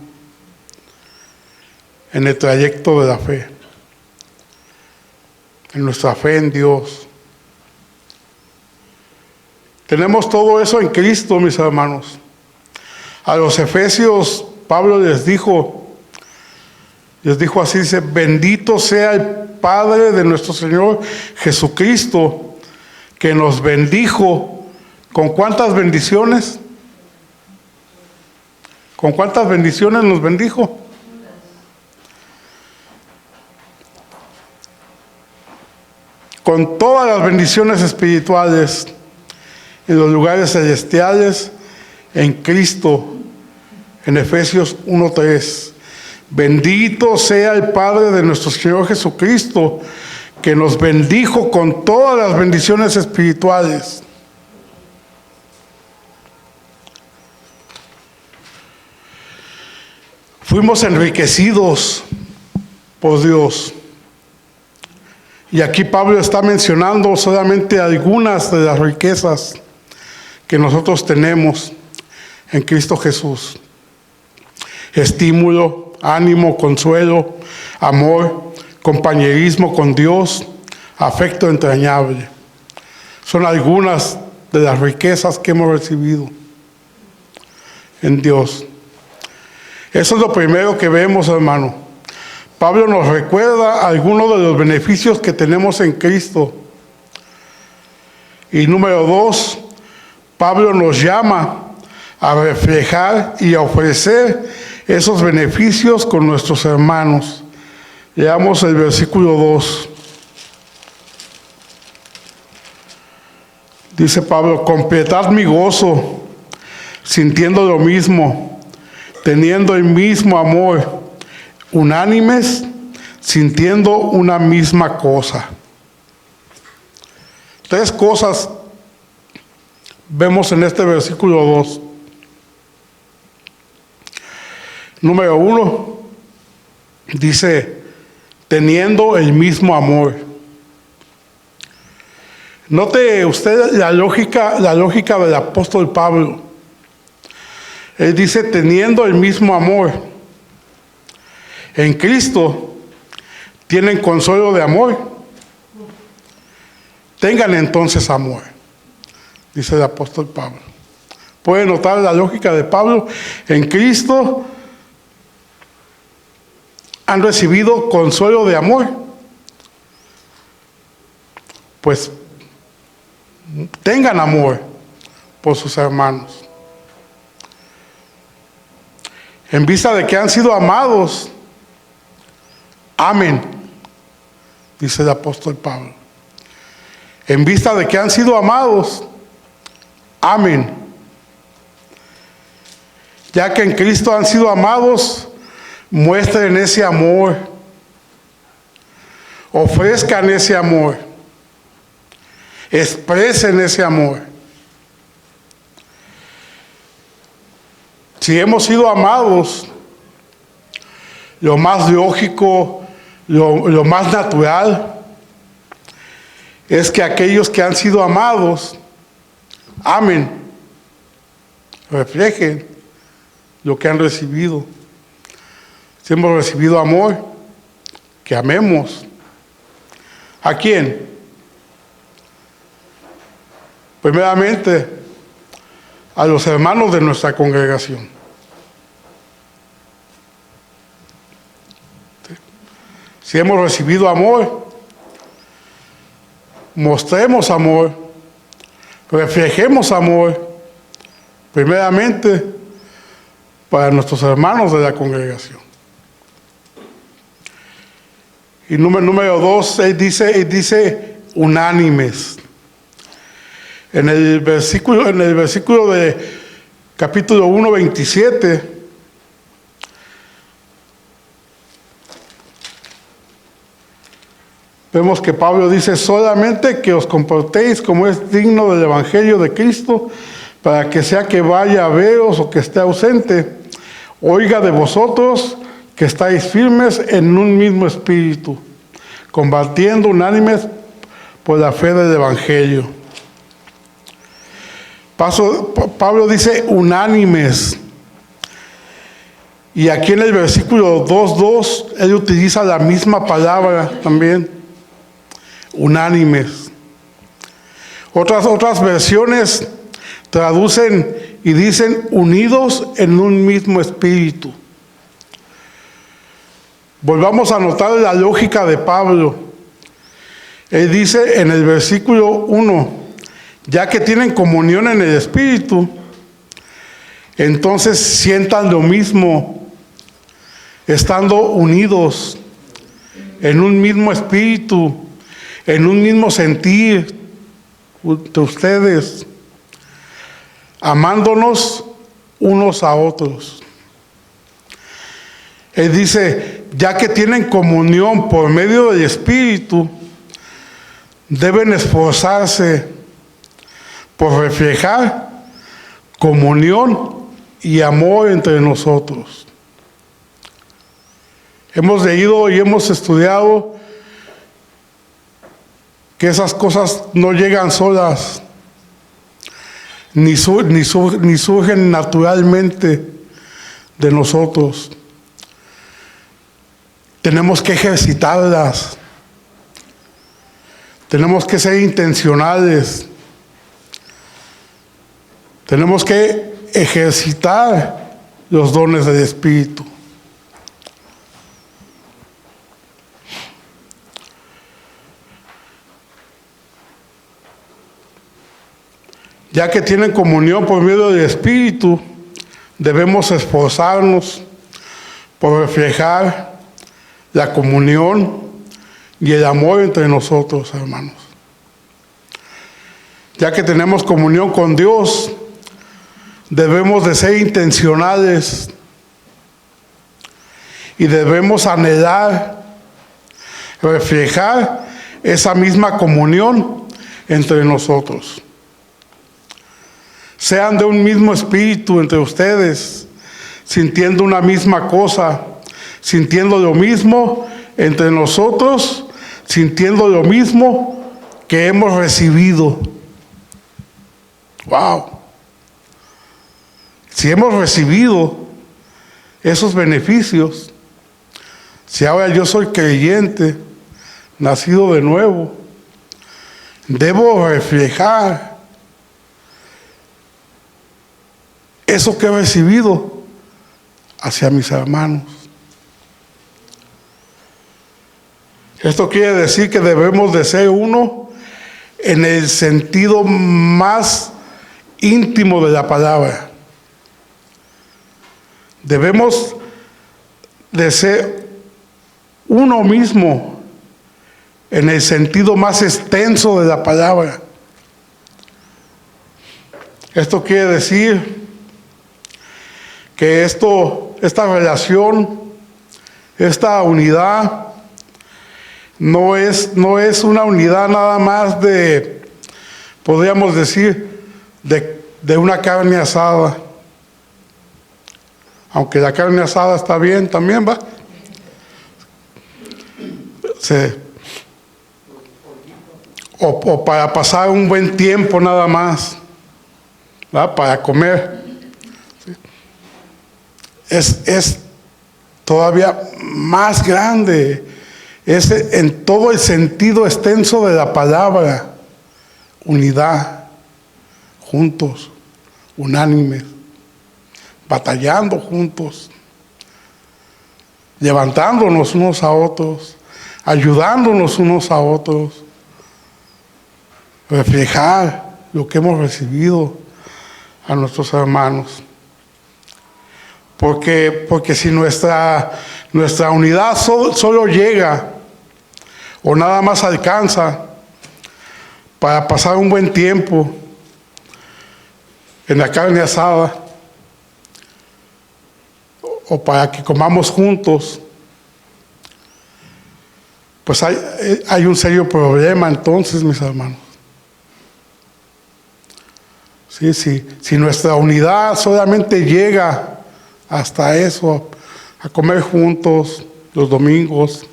en el trayecto de la fe, en nuestra fe en Dios. Tenemos todo eso en Cristo, mis hermanos. A los Efesios, Pablo les dijo así, dice: bendito sea el Padre de nuestro Señor Jesucristo, que nos bendijo. ¿Con cuántas bendiciones? ¿Con cuántas bendiciones nos bendijo? Con todas las bendiciones espirituales en los lugares celestiales en Cristo. En Efesios 1:3. Bendito sea el Padre de nuestro Señor Jesucristo, que nos bendijo con todas las bendiciones espirituales. Fuimos enriquecidos por Dios. Y aquí Pablo está mencionando solamente algunas de las riquezas que nosotros tenemos en Cristo Jesús. Estímulo, ánimo, consuelo, amor, compañerismo con Dios, afecto entrañable. Son algunas de las riquezas que hemos recibido en Dios. Eso es lo primero que vemos, hermano. Pablo nos recuerda algunos de los beneficios que tenemos en Cristo. Y número 2, Pablo nos llama a reflejar y a ofrecer esos beneficios con nuestros hermanos. Leamos el versículo 2. Dice Pablo: completad mi gozo, sintiendo lo mismo, teniendo el mismo amor, unánimes, sintiendo una misma cosa. 3 cosas vemos en este versículo 2. Número 1, dice: teniendo el mismo amor. Note usted la lógica del apóstol Pablo. Él dice: teniendo el mismo amor. En Cristo tienen consuelo de amor. Tengan entonces amor, dice el apóstol Pablo. ¿Puede notar la lógica de Pablo? En Cristo han recibido consuelo de amor, pues tengan amor por sus hermanos. En vista de que han sido amados, amen, dice el apóstol Pablo. En vista de que han sido amados, amen. Ya que en Cristo han sido amados, muestren ese amor. Ofrezcan ese amor. Expresen ese amor. Si hemos sido amados, lo más lógico, lo más natural, es que aquellos que han sido amados, amen, reflejen lo que han recibido. Si hemos recibido amor, que amemos. ¿A quién? Primeramente, a los hermanos de nuestra congregación. Si hemos recibido amor, mostremos amor, reflejemos amor, primeramente para nuestros hermanos de la congregación. Y número 2, él dice unánimes. En el versículo de capítulo 1, 27, vemos que Pablo dice: solamente que os comportéis como es digno del Evangelio de Cristo, para que sea que vaya a veros o que esté ausente, oiga de vosotros que estáis firmes en un mismo espíritu, combatiendo unánimes por la fe del Evangelio. Pablo dice unánimes. Y aquí en el versículo 2:2, él utiliza la misma palabra también, unánimes. Otras versiones traducen y dicen unidos en un mismo espíritu. Volvamos a notar la lógica de Pablo. Él dice en el versículo 1, ya que tienen comunión en el espíritu, entonces sientan lo mismo, estando unidos en un mismo espíritu, en un mismo sentir de ustedes, amándonos unos a otros. Él dice, ya que tienen comunión por medio del Espíritu, deben esforzarse por reflejar comunión y amor entre nosotros. Hemos leído y hemos estudiado que esas cosas no llegan solas, ni surgen naturalmente de nosotros. Tenemos que ejercitarlas. Tenemos que ser intencionales. Tenemos que ejercitar los dones del Espíritu. Ya que tienen comunión por medio del Espíritu, debemos esforzarnos por reflejar la comunión y el amor entre nosotros, hermanos. Ya que tenemos comunión con Dios, debemos de ser intencionales y debemos anhelar reflejar esa misma comunión entre nosotros. Sean de un mismo espíritu entre ustedes, sintiendo una misma cosa, sintiendo lo mismo entre nosotros, sintiendo lo mismo que hemos recibido. ¡Wow! Si hemos recibido esos beneficios, si ahora yo soy creyente, nacido de nuevo, debo reflejar eso que he recibido hacia mis hermanos. Esto quiere decir que debemos de ser uno en el sentido más íntimo de la palabra. Debemos de ser uno mismo en el sentido más extenso de la palabra. Esto quiere decir que esta relación, esta unidad, no es una unidad nada más de, podríamos decir, de una carne asada. Aunque la carne asada está bien también, ¿va? O para pasar un buen tiempo nada más, ¿va? Para comer. Es todavía más grande. Es en todo el sentido extenso de la palabra. Unidad, juntos, unánimes, batallando juntos, levantándonos unos a otros, ayudándonos unos a otros, reflejar lo que hemos recibido a nuestros hermanos. Porque si nuestra unidad solo llega o nada más alcanza para pasar un buen tiempo en la carne asada o para que comamos juntos, pues hay un serio problema entonces, mis hermanos. Sí, si nuestra unidad solamente llega hasta eso, a comer juntos los domingos,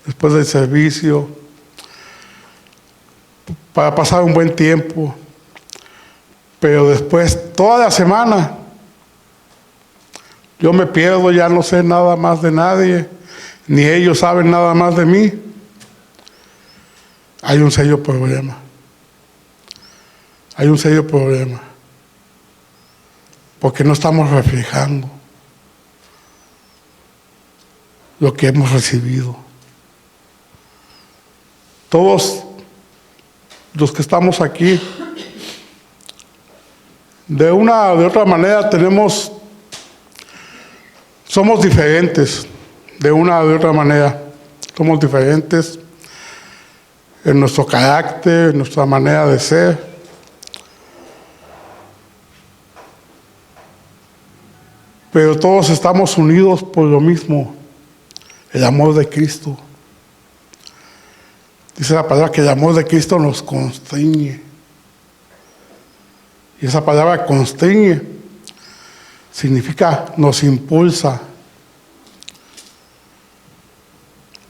después del servicio, para pasar un buen tiempo, pero después, toda la semana, yo me pierdo, ya no sé nada más de nadie, ni ellos saben nada más de mí. Hay un serio problema. Hay un serio problema. Porque no estamos reflejando lo que hemos recibido. Todos los que estamos aquí, de una o de otra manera somos diferentes, de una o de otra manera. Somos diferentes en nuestro carácter, en nuestra manera de ser. Pero todos estamos unidos por lo mismo, el amor de Cristo. Dice la palabra que el amor de Cristo nos constriñe. Y esa palabra constriñe significa nos impulsa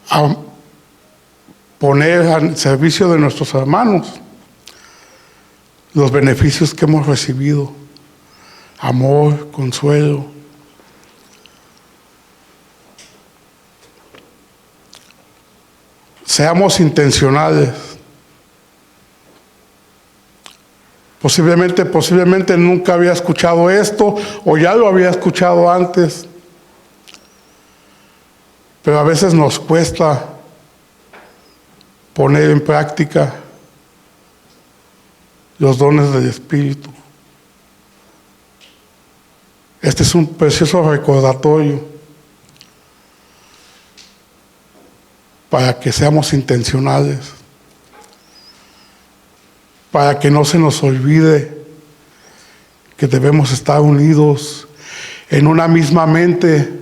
a poner al servicio de nuestros hermanos los beneficios que hemos recibido: amor, consuelo. Seamos intencionales. Posiblemente nunca había escuchado esto, o ya lo había escuchado antes, pero a veces nos cuesta poner en práctica los dones del Espíritu. Este es un precioso recordatorio para que seamos intencionales, para que no se nos olvide que debemos estar unidos en una misma mente,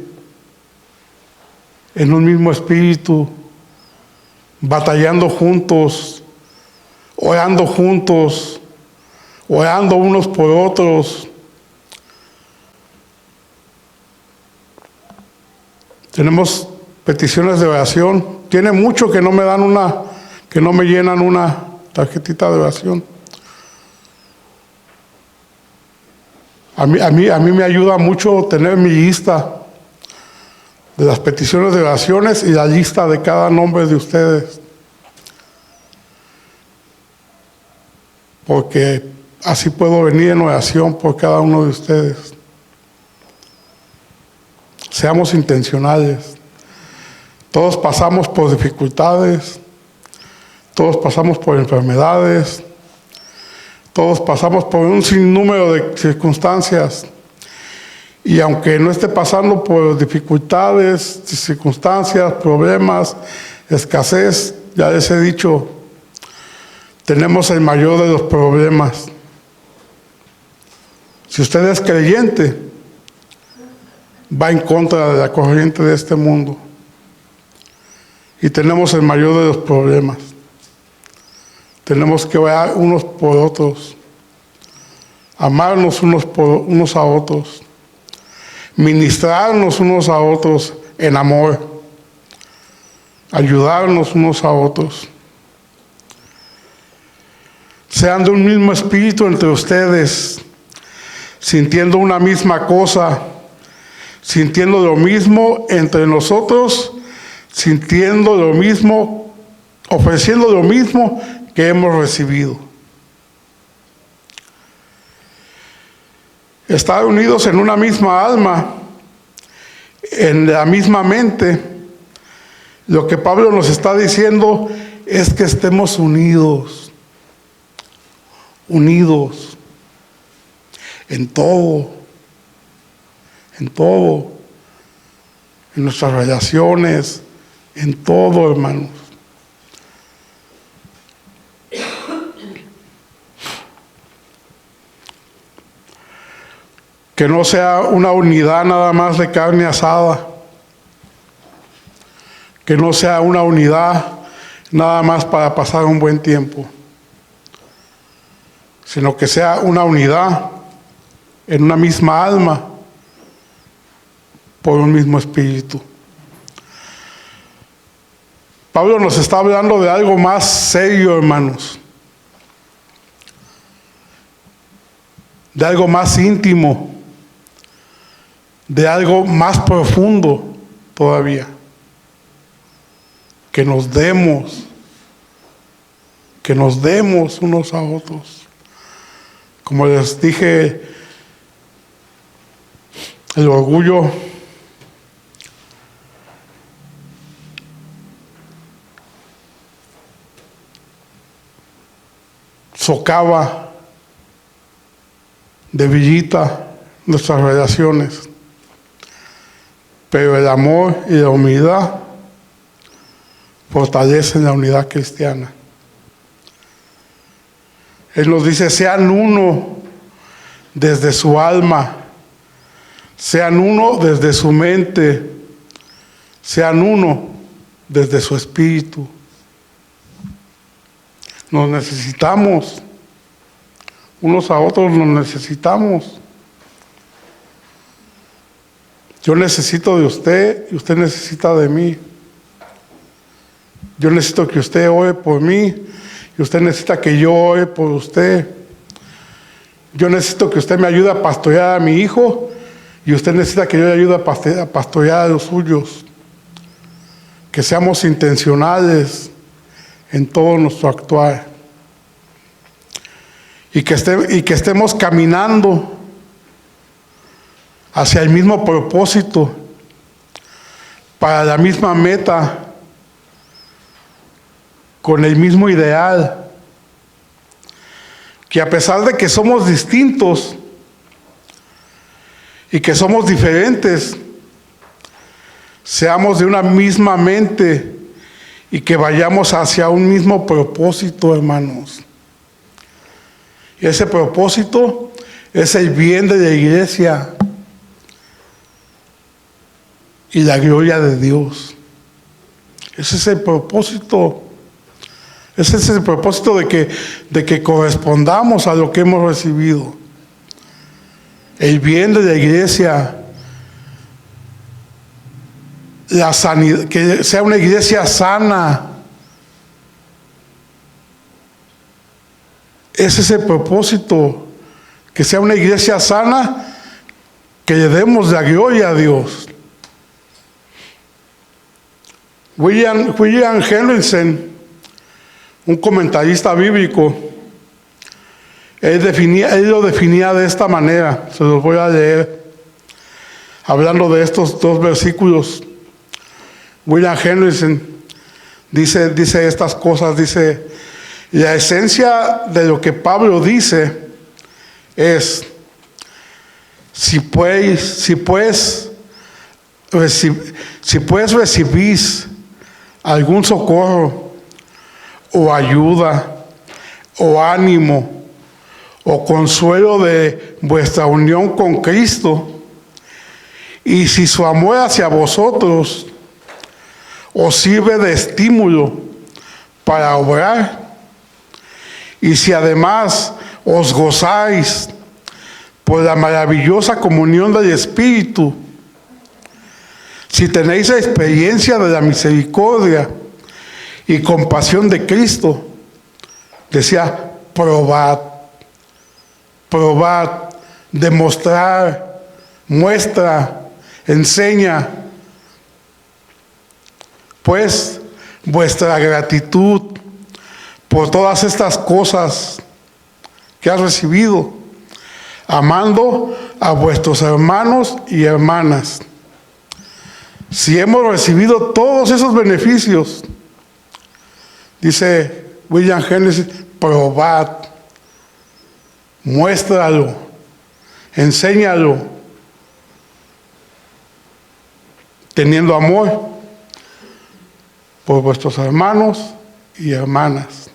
en un mismo espíritu, batallando juntos, orando juntos, orando unos por otros. Tenemos peticiones de oración. Tiene mucho que no me llenan una tarjetita de oración. A mí me ayuda mucho tener mi lista de las peticiones de oraciones y la lista de cada nombre de ustedes. Porque así puedo venir en oración por cada uno de ustedes. Seamos intencionales. Todos pasamos por dificultades, todos pasamos por enfermedades, todos pasamos por un sinnúmero de circunstancias. Y aunque no esté pasando por dificultades, circunstancias, problemas, escasez, ya les he dicho, tenemos el mayor de los problemas. Si usted es creyente, va en contra de la corriente de este mundo. Y tenemos el mayor de los problemas. Tenemos que orar unos por otros, amarnos unos a otros, ministrarnos unos a otros en amor, ayudarnos unos a otros. Sean de un mismo espíritu entre ustedes, sintiendo una misma cosa, sintiendo lo mismo entre nosotros, sintiendo lo mismo, ofreciendo lo mismo que hemos recibido. Estar unidos en una misma alma, en la misma mente. Lo que Pablo nos está diciendo es que estemos unidos en todo, en nuestras relaciones, en todo, hermanos. Que no sea una unidad nada más de carne asada. Que no sea una unidad nada más para pasar un buen tiempo. Sino que sea una unidad en una misma alma, por un mismo espíritu. Pablo nos está hablando de algo más serio, hermanos. De algo más íntimo. De algo más profundo todavía. Que nos demos unos a otros. Como les dije, el orgullo socava, debilita nuestras relaciones. Pero el amor y la humildad fortalecen la unidad cristiana. Él nos dice, sean uno desde su alma, sean uno desde su mente, sean uno desde su espíritu. Nos necesitamos, unos a otros nos necesitamos. Yo necesito de usted y usted necesita de mí. Yo necesito que usted ore por mí y usted necesita que yo ore por usted. Yo necesito que usted me ayude a pastorear a mi hijo y usted necesita que yo le ayude a pastorear a los suyos. Que seamos intencionales en todo nuestro actuar y que estemos caminando hacia el mismo propósito, para la misma meta, con el mismo ideal. Que a pesar de que somos distintos y que somos diferentes, seamos de una misma mente y que vayamos hacia un mismo propósito, hermanos. Y ese propósito es el bien de la iglesia y la gloria de Dios. Ese es el propósito. Ese es el propósito de que correspondamos a lo que hemos recibido. El bien de la iglesia, la sanidad, que sea una iglesia sana. Ese es el propósito, que sea una iglesia sana, que le demos la gloria a Dios. William Hendrickson, un comentarista bíblico, él lo definía de esta manera. Se los voy a leer, hablando de estos dos versículos. William Henderson dice estas cosas, dice, la esencia de lo que Pablo dice es, si puedes recibir algún socorro o ayuda o ánimo o consuelo de vuestra unión con Cristo, y si su amor hacia vosotros os sirve de estímulo para obrar, y si además os gozáis por la maravillosa comunión del Espíritu, si tenéis la experiencia de la misericordia y compasión de Cristo, decía, probad, demostrar, muestra, enseña, pues, vuestra gratitud por todas estas cosas que has recibido, amando a vuestros hermanos y hermanas. Si hemos recibido todos esos beneficios, dice William Henderson, probad, muéstralo, enséñalo, teniendo amor por vuestros hermanos y hermanas.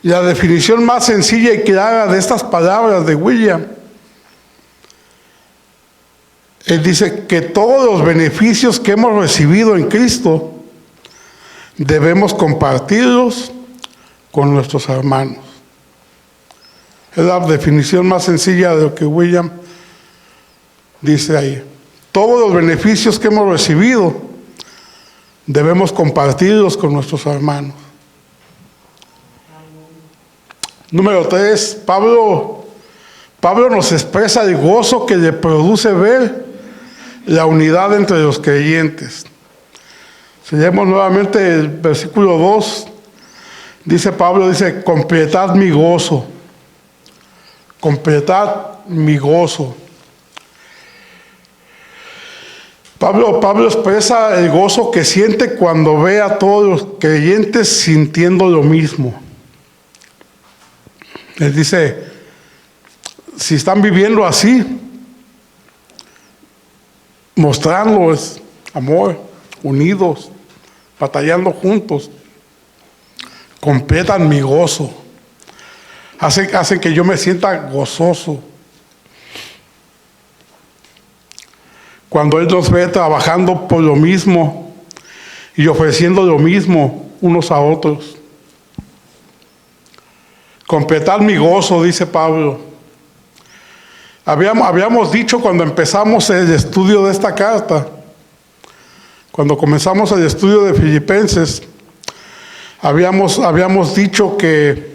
Y la definición más sencilla y clara de estas palabras de William, él dice que todos los beneficios que hemos recibido en Cristo debemos compartirlos con nuestros hermanos. Es la definición más sencilla de lo que William dice ahí. Todos los beneficios que hemos recibido debemos compartirlos con nuestros hermanos. Número 3, Pablo nos expresa el gozo que le produce ver la unidad entre los creyentes. Si leemos nuevamente el versículo 2, dice Pablo, dice, completad mi gozo. Completad mi gozo. Pablo expresa el gozo que siente cuando ve a todos los creyentes sintiendo lo mismo. Él dice, si están viviendo así, mostrando amor, unidos, batallando juntos, completan mi gozo. Hacen que yo me sienta gozoso. Cuando Él nos ve trabajando por lo mismo y ofreciendo lo mismo unos a otros. Completar mi gozo, dice Pablo. Habíamos dicho cuando empezamos el estudio de esta carta, cuando comenzamos el estudio de Filipenses, habíamos dicho que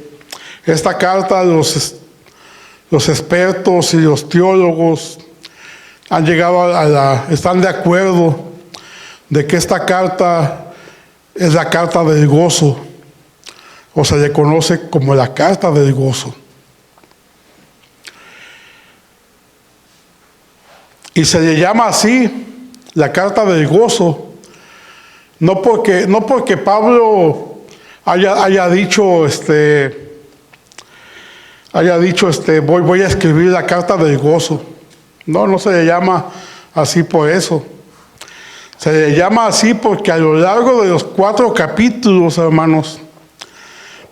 esta carta, los expertos y los teólogos han llegado están de acuerdo de que esta carta es la carta del gozo, o se le conoce como la carta del gozo. Y se le llama así, la carta del gozo, no porque Pablo haya dicho, voy a escribir la carta del gozo. No se le llama así por eso. Se le llama así porque a lo largo de los 4 capítulos, hermanos,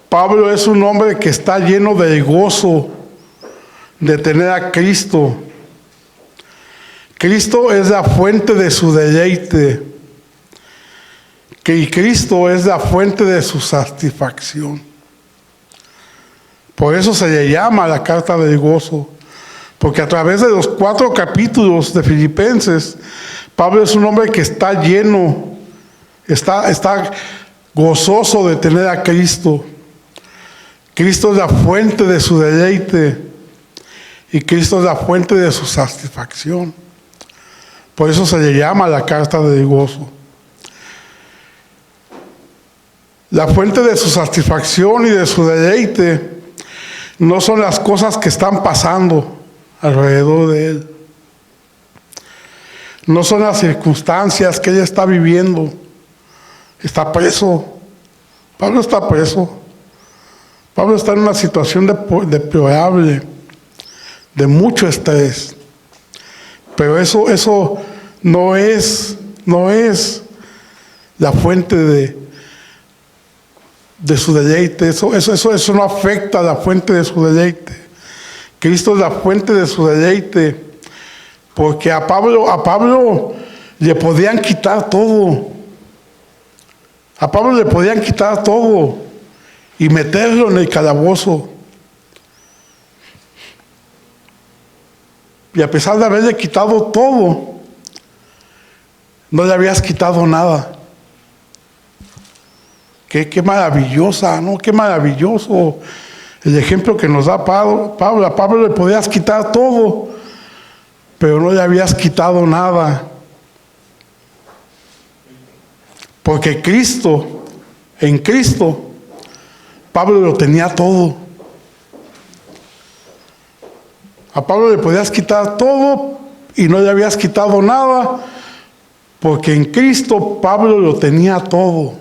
Pablo es un hombre que está lleno del gozo de tener a Cristo. Cristo es la fuente de su deleite. Y Cristo es la fuente de su satisfacción. Por eso se le llama la carta del gozo. Porque a través de los 4 capítulos de Filipenses, Pablo es un hombre que está lleno, está gozoso de tener a Cristo. Cristo es la fuente de su deleite y Cristo es la fuente de su satisfacción. Por eso se le llama la carta del gozo. La fuente de su satisfacción y de su deleite no son las cosas que están pasando alrededor de él. No son las circunstancias que él está viviendo. Está preso. Pablo está preso. Pablo está en una situación deplorable, de mucho estrés. Pero eso no es la fuente de su deleite. Eso no afecta a la fuente de su deleite. Cristo es la fuente de su deleite. Porque a Pablo le podían quitar todo. A Pablo le podían quitar todo y meterlo en el calabozo. Y a pesar de haberle quitado todo, no le habías quitado nada. Qué maravillosa, ¿no? Qué maravilloso el ejemplo que nos da Pablo. A Pablo le podías quitar todo, pero no le habías quitado nada. Porque en Cristo, Pablo lo tenía todo. A Pablo le podías quitar todo y no le habías quitado nada, porque en Cristo Pablo lo tenía todo.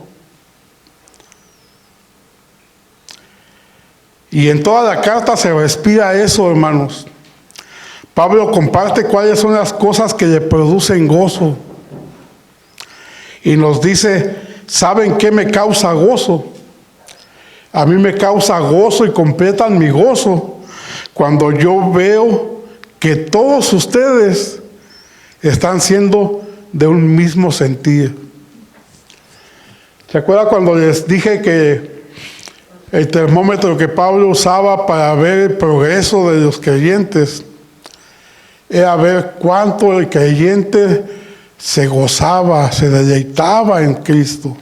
Y en toda la carta se respira eso, hermanos. Pablo comparte cuáles son las cosas que le producen gozo. Y nos dice, ¿saben qué me causa gozo? A mí me causa gozo y completan mi gozo cuando yo veo que todos ustedes están siendo de un mismo sentir. ¿Se acuerdan cuando les dije que el termómetro que Pablo usaba para ver el progreso de los creyentes era ver cuánto el creyente se gozaba, se deleitaba en Cristo?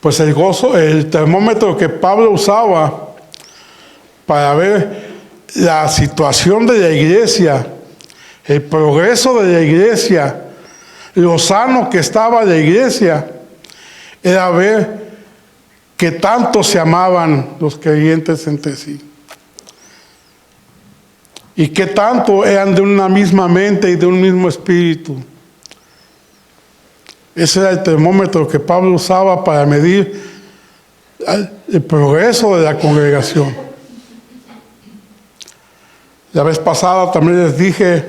Pues el termómetro que Pablo usaba para ver la situación de la iglesia, el progreso de la iglesia, lo sano que estaba la iglesia, era ver que tanto se amaban los creyentes entre sí. Y que tanto eran de una misma mente y de un mismo espíritu. Ese era el termómetro que Pablo usaba para medir el progreso de la congregación. La vez pasada también les dije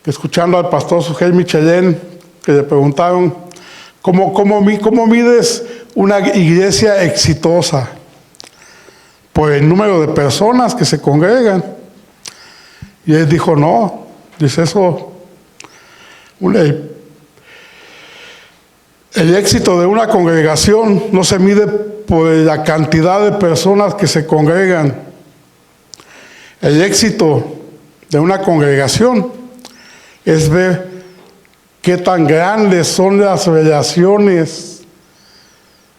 que escuchando al pastor Sugel Michelén, que le preguntaron, ¿cómo mides una iglesia exitosa? Por el número de personas que se congregan. Y él dijo, no, dice eso, el éxito de una congregación no se mide por la cantidad de personas que se congregan. El éxito de una congregación es ver qué tan grandes son las relaciones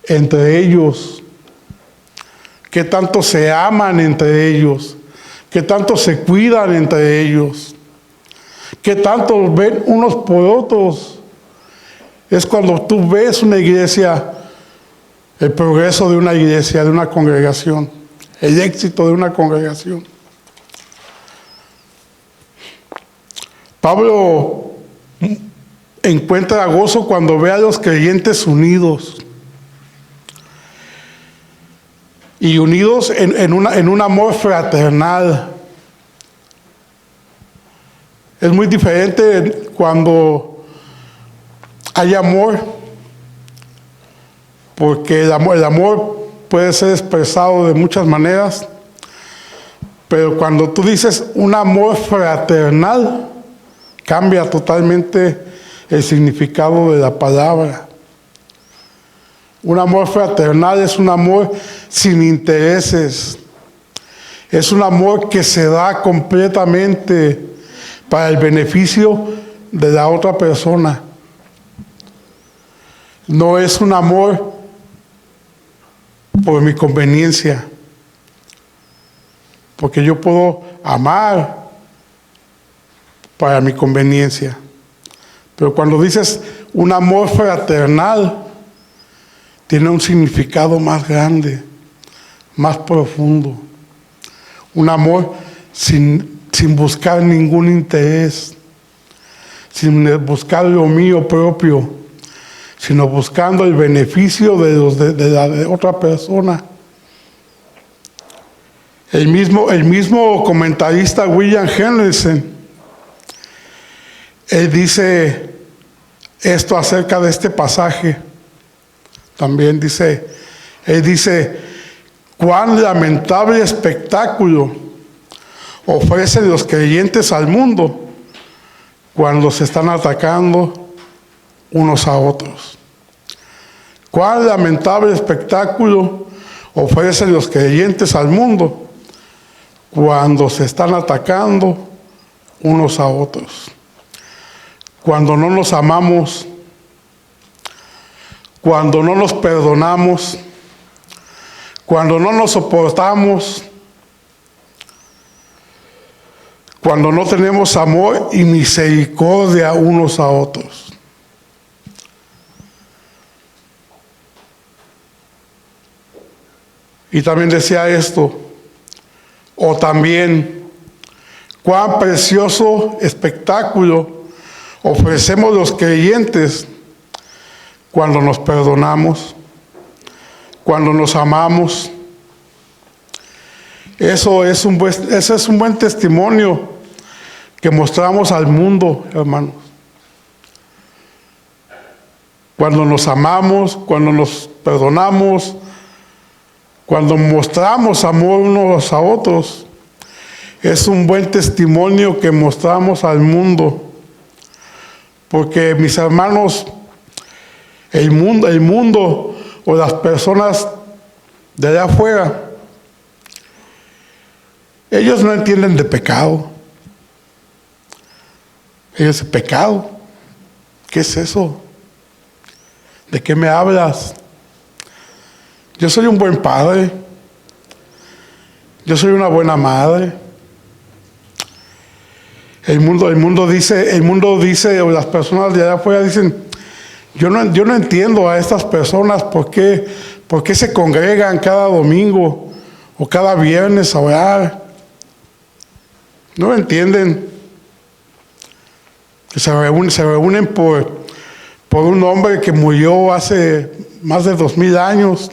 entre ellos, qué tanto se aman entre ellos, qué tanto se cuidan entre ellos, qué tanto ven unos por otros. Es cuando tú ves una iglesia, el progreso de una iglesia, de una congregación, el éxito de una congregación. Pablo encuentra gozo cuando ve a los creyentes unidos. Y unidos en un amor fraternal. Es muy diferente cuando hay amor, porque el amor puede ser expresado de muchas maneras, pero cuando tú dices un amor fraternal, cambia totalmente el significado de la palabra. Un amor fraternal es un amor sin intereses. Es un amor que se da completamente para el beneficio de la otra persona. No es un amor por mi conveniencia. Porque yo puedo amar para mi conveniencia. Pero cuando dices un amor fraternal, tiene un significado más grande, más profundo. Un amor sin sin buscar ningún interés, sin buscar lo mío propio, sino buscando el beneficio de la de otra persona. El mismo comentarista William Hendrickson, él dice esto acerca de este pasaje. También él dice, cuán lamentable espectáculo ofrecen los creyentes al mundo cuando se están atacando unos a otros. Cuán lamentable espectáculo ofrecen los creyentes al mundo cuando se están atacando unos a otros. Cuando no nos amamos, cuando no nos perdonamos, cuando no nos soportamos, cuando no tenemos amor y misericordia unos a otros. Y también decía esto, o también, cuán precioso espectáculo ofrecemos los creyentes cuando nos perdonamos, cuando nos amamos. Ese es un buen testimonio que mostramos al mundo, hermanos. Cuando nos amamos, cuando nos perdonamos, cuando mostramos amor unos a otros, es un buen testimonio que mostramos al mundo. Porque, mis hermanos, el mundo o las personas de allá afuera, ellos no entienden de pecado. Ellos dicen, ¿pecado? ¿Qué es eso? ¿De qué me hablas? Yo soy un buen padre. Yo soy una buena madre. El mundo dice, o las personas de allá afuera dicen, yo no entiendo a estas personas por qué se congregan cada domingo o cada viernes a orar. No entienden. Se reúnen por un hombre que murió hace más de 2000 años.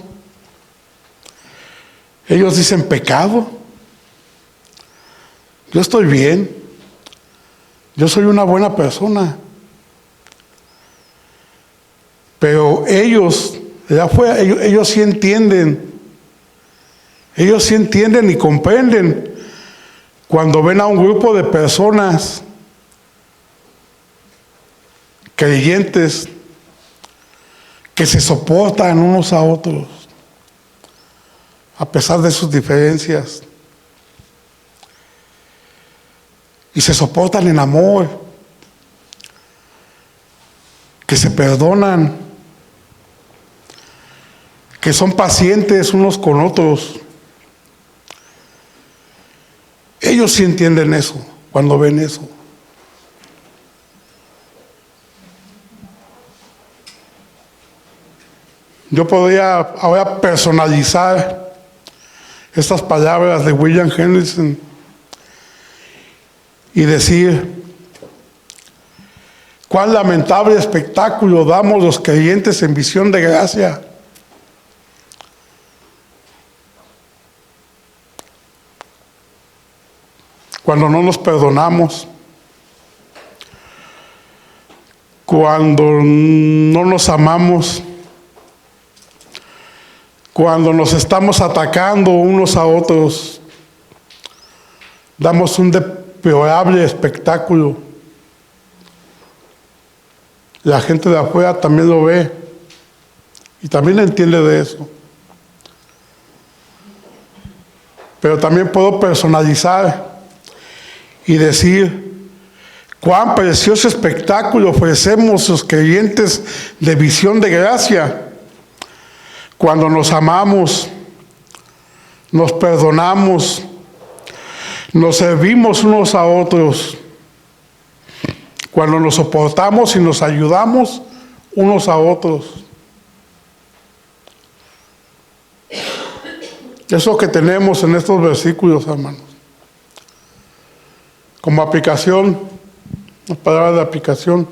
Ellos dicen pecado. Yo estoy bien. Yo soy una buena persona. Pero ellos, allá afuera, ellos sí entienden. Ellos sí entienden y comprenden cuando ven a un grupo de personas creyentes que se soportan unos a otros a pesar de sus diferencias y se soportan en amor, que se perdonan, que son pacientes unos con otros. Ellos sí entienden eso cuando ven eso. Yo podría ahora personalizar estas palabras de William Hendrickson y decir, cuán lamentable espectáculo damos los creyentes en Visión de Gracia. Cuando no nos perdonamos, cuando no nos amamos, cuando nos estamos atacando unos a otros, damos un deplorable espectáculo. La gente de afuera también lo ve y también entiende de eso. Pero también puedo personalizar y decir, cuán precioso espectáculo ofrecemos los creyentes de Visión de Gracia cuando nos amamos, nos perdonamos, nos servimos unos a otros, cuando nos soportamos y nos ayudamos unos a otros. Eso que tenemos en estos versículos, hermanos. Como aplicación, una palabra de aplicación.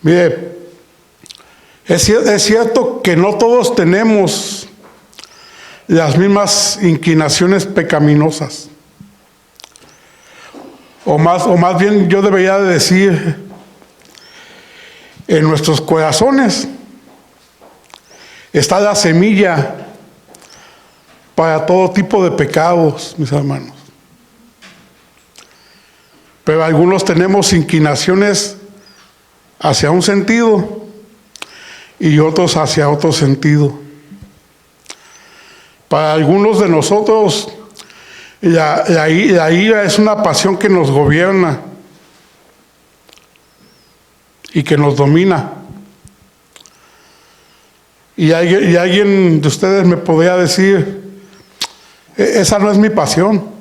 Mire, es cierto que no todos tenemos las mismas inclinaciones pecaminosas. O más bien yo debería de decir, en nuestros corazones está la semilla para todo tipo de pecados, mis hermanos. Pero algunos tenemos inclinaciones hacia un sentido y otros hacia otro sentido. Para algunos de nosotros, la ira es una pasión que nos gobierna y que nos domina. Y alguien de ustedes me podría decir, esa no es mi pasión.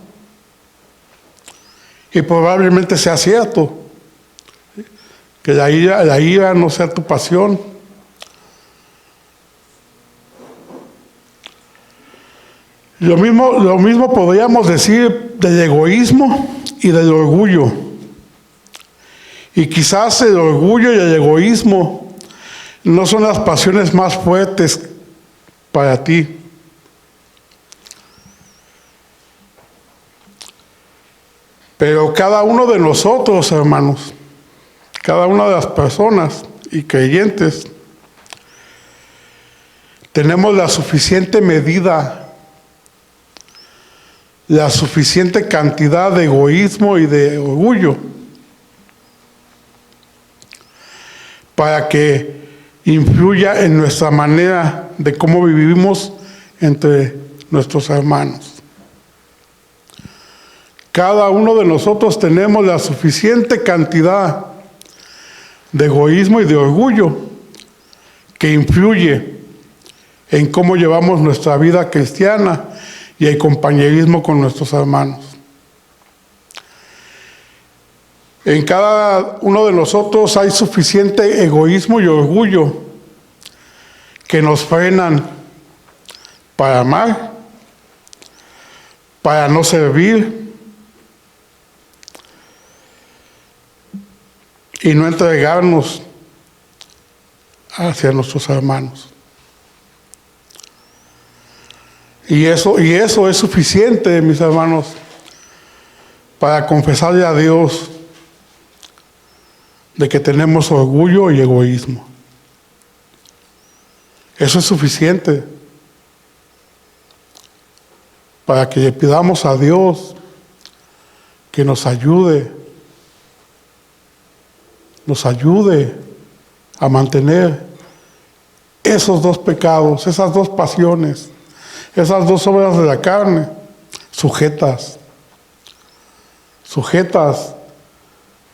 Y probablemente sea cierto, que la ira no sea tu pasión. Lo mismo podríamos decir del egoísmo y del orgullo. Y quizás el orgullo y el egoísmo no son las pasiones más fuertes para ti. Pero cada uno de nosotros, hermanos, cada una de las personas y creyentes, tenemos la suficiente medida, la suficiente cantidad de egoísmo y de orgullo para que influya en nuestra manera de cómo vivimos entre nuestros hermanos. Cada uno de nosotros tenemos la suficiente cantidad de egoísmo y de orgullo que influye en cómo llevamos nuestra vida cristiana y el compañerismo con nuestros hermanos. En cada uno de nosotros hay suficiente egoísmo y orgullo que nos frenan para amar, para no servir y no entregarnos hacia nuestros hermanos. Y eso es suficiente, mis hermanos, para confesarle a Dios de que tenemos orgullo y egoísmo. Eso es suficiente para que le pidamos a Dios que nos ayude a mantener esos dos pecados, esas dos pasiones, esas dos obras de la carne sujetas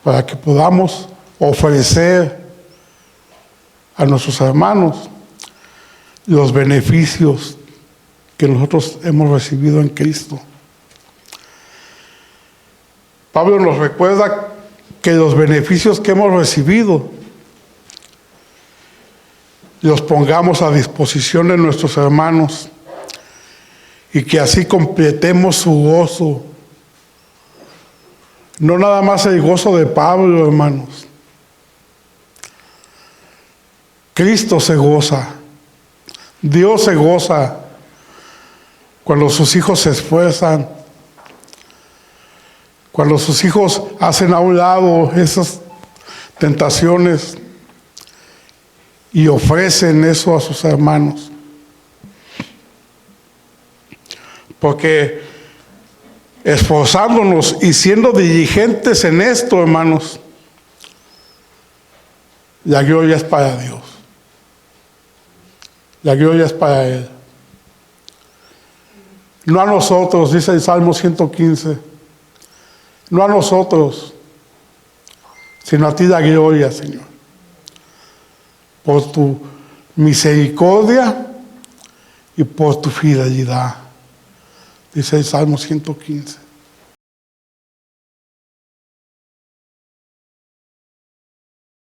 para que podamos ofrecer a nuestros hermanos los beneficios que nosotros hemos recibido en Cristo. Pablo nos recuerda que los beneficios que hemos recibido los pongamos a disposición de nuestros hermanos y que así completemos su gozo. No nada más el gozo de Pablo, hermanos. Cristo se goza, Dios se goza cuando sus hijos se esfuerzan, cuando sus hijos hacen a un lado esas tentaciones y ofrecen eso a sus hermanos. Porque esforzándonos y siendo diligentes en esto, hermanos, la gloria es para Dios. La gloria es para Él. No a nosotros, dice el Salmo 115. No a nosotros, sino a ti la gloria, Señor. Por tu misericordia y por tu fidelidad. Dice el Salmo 115.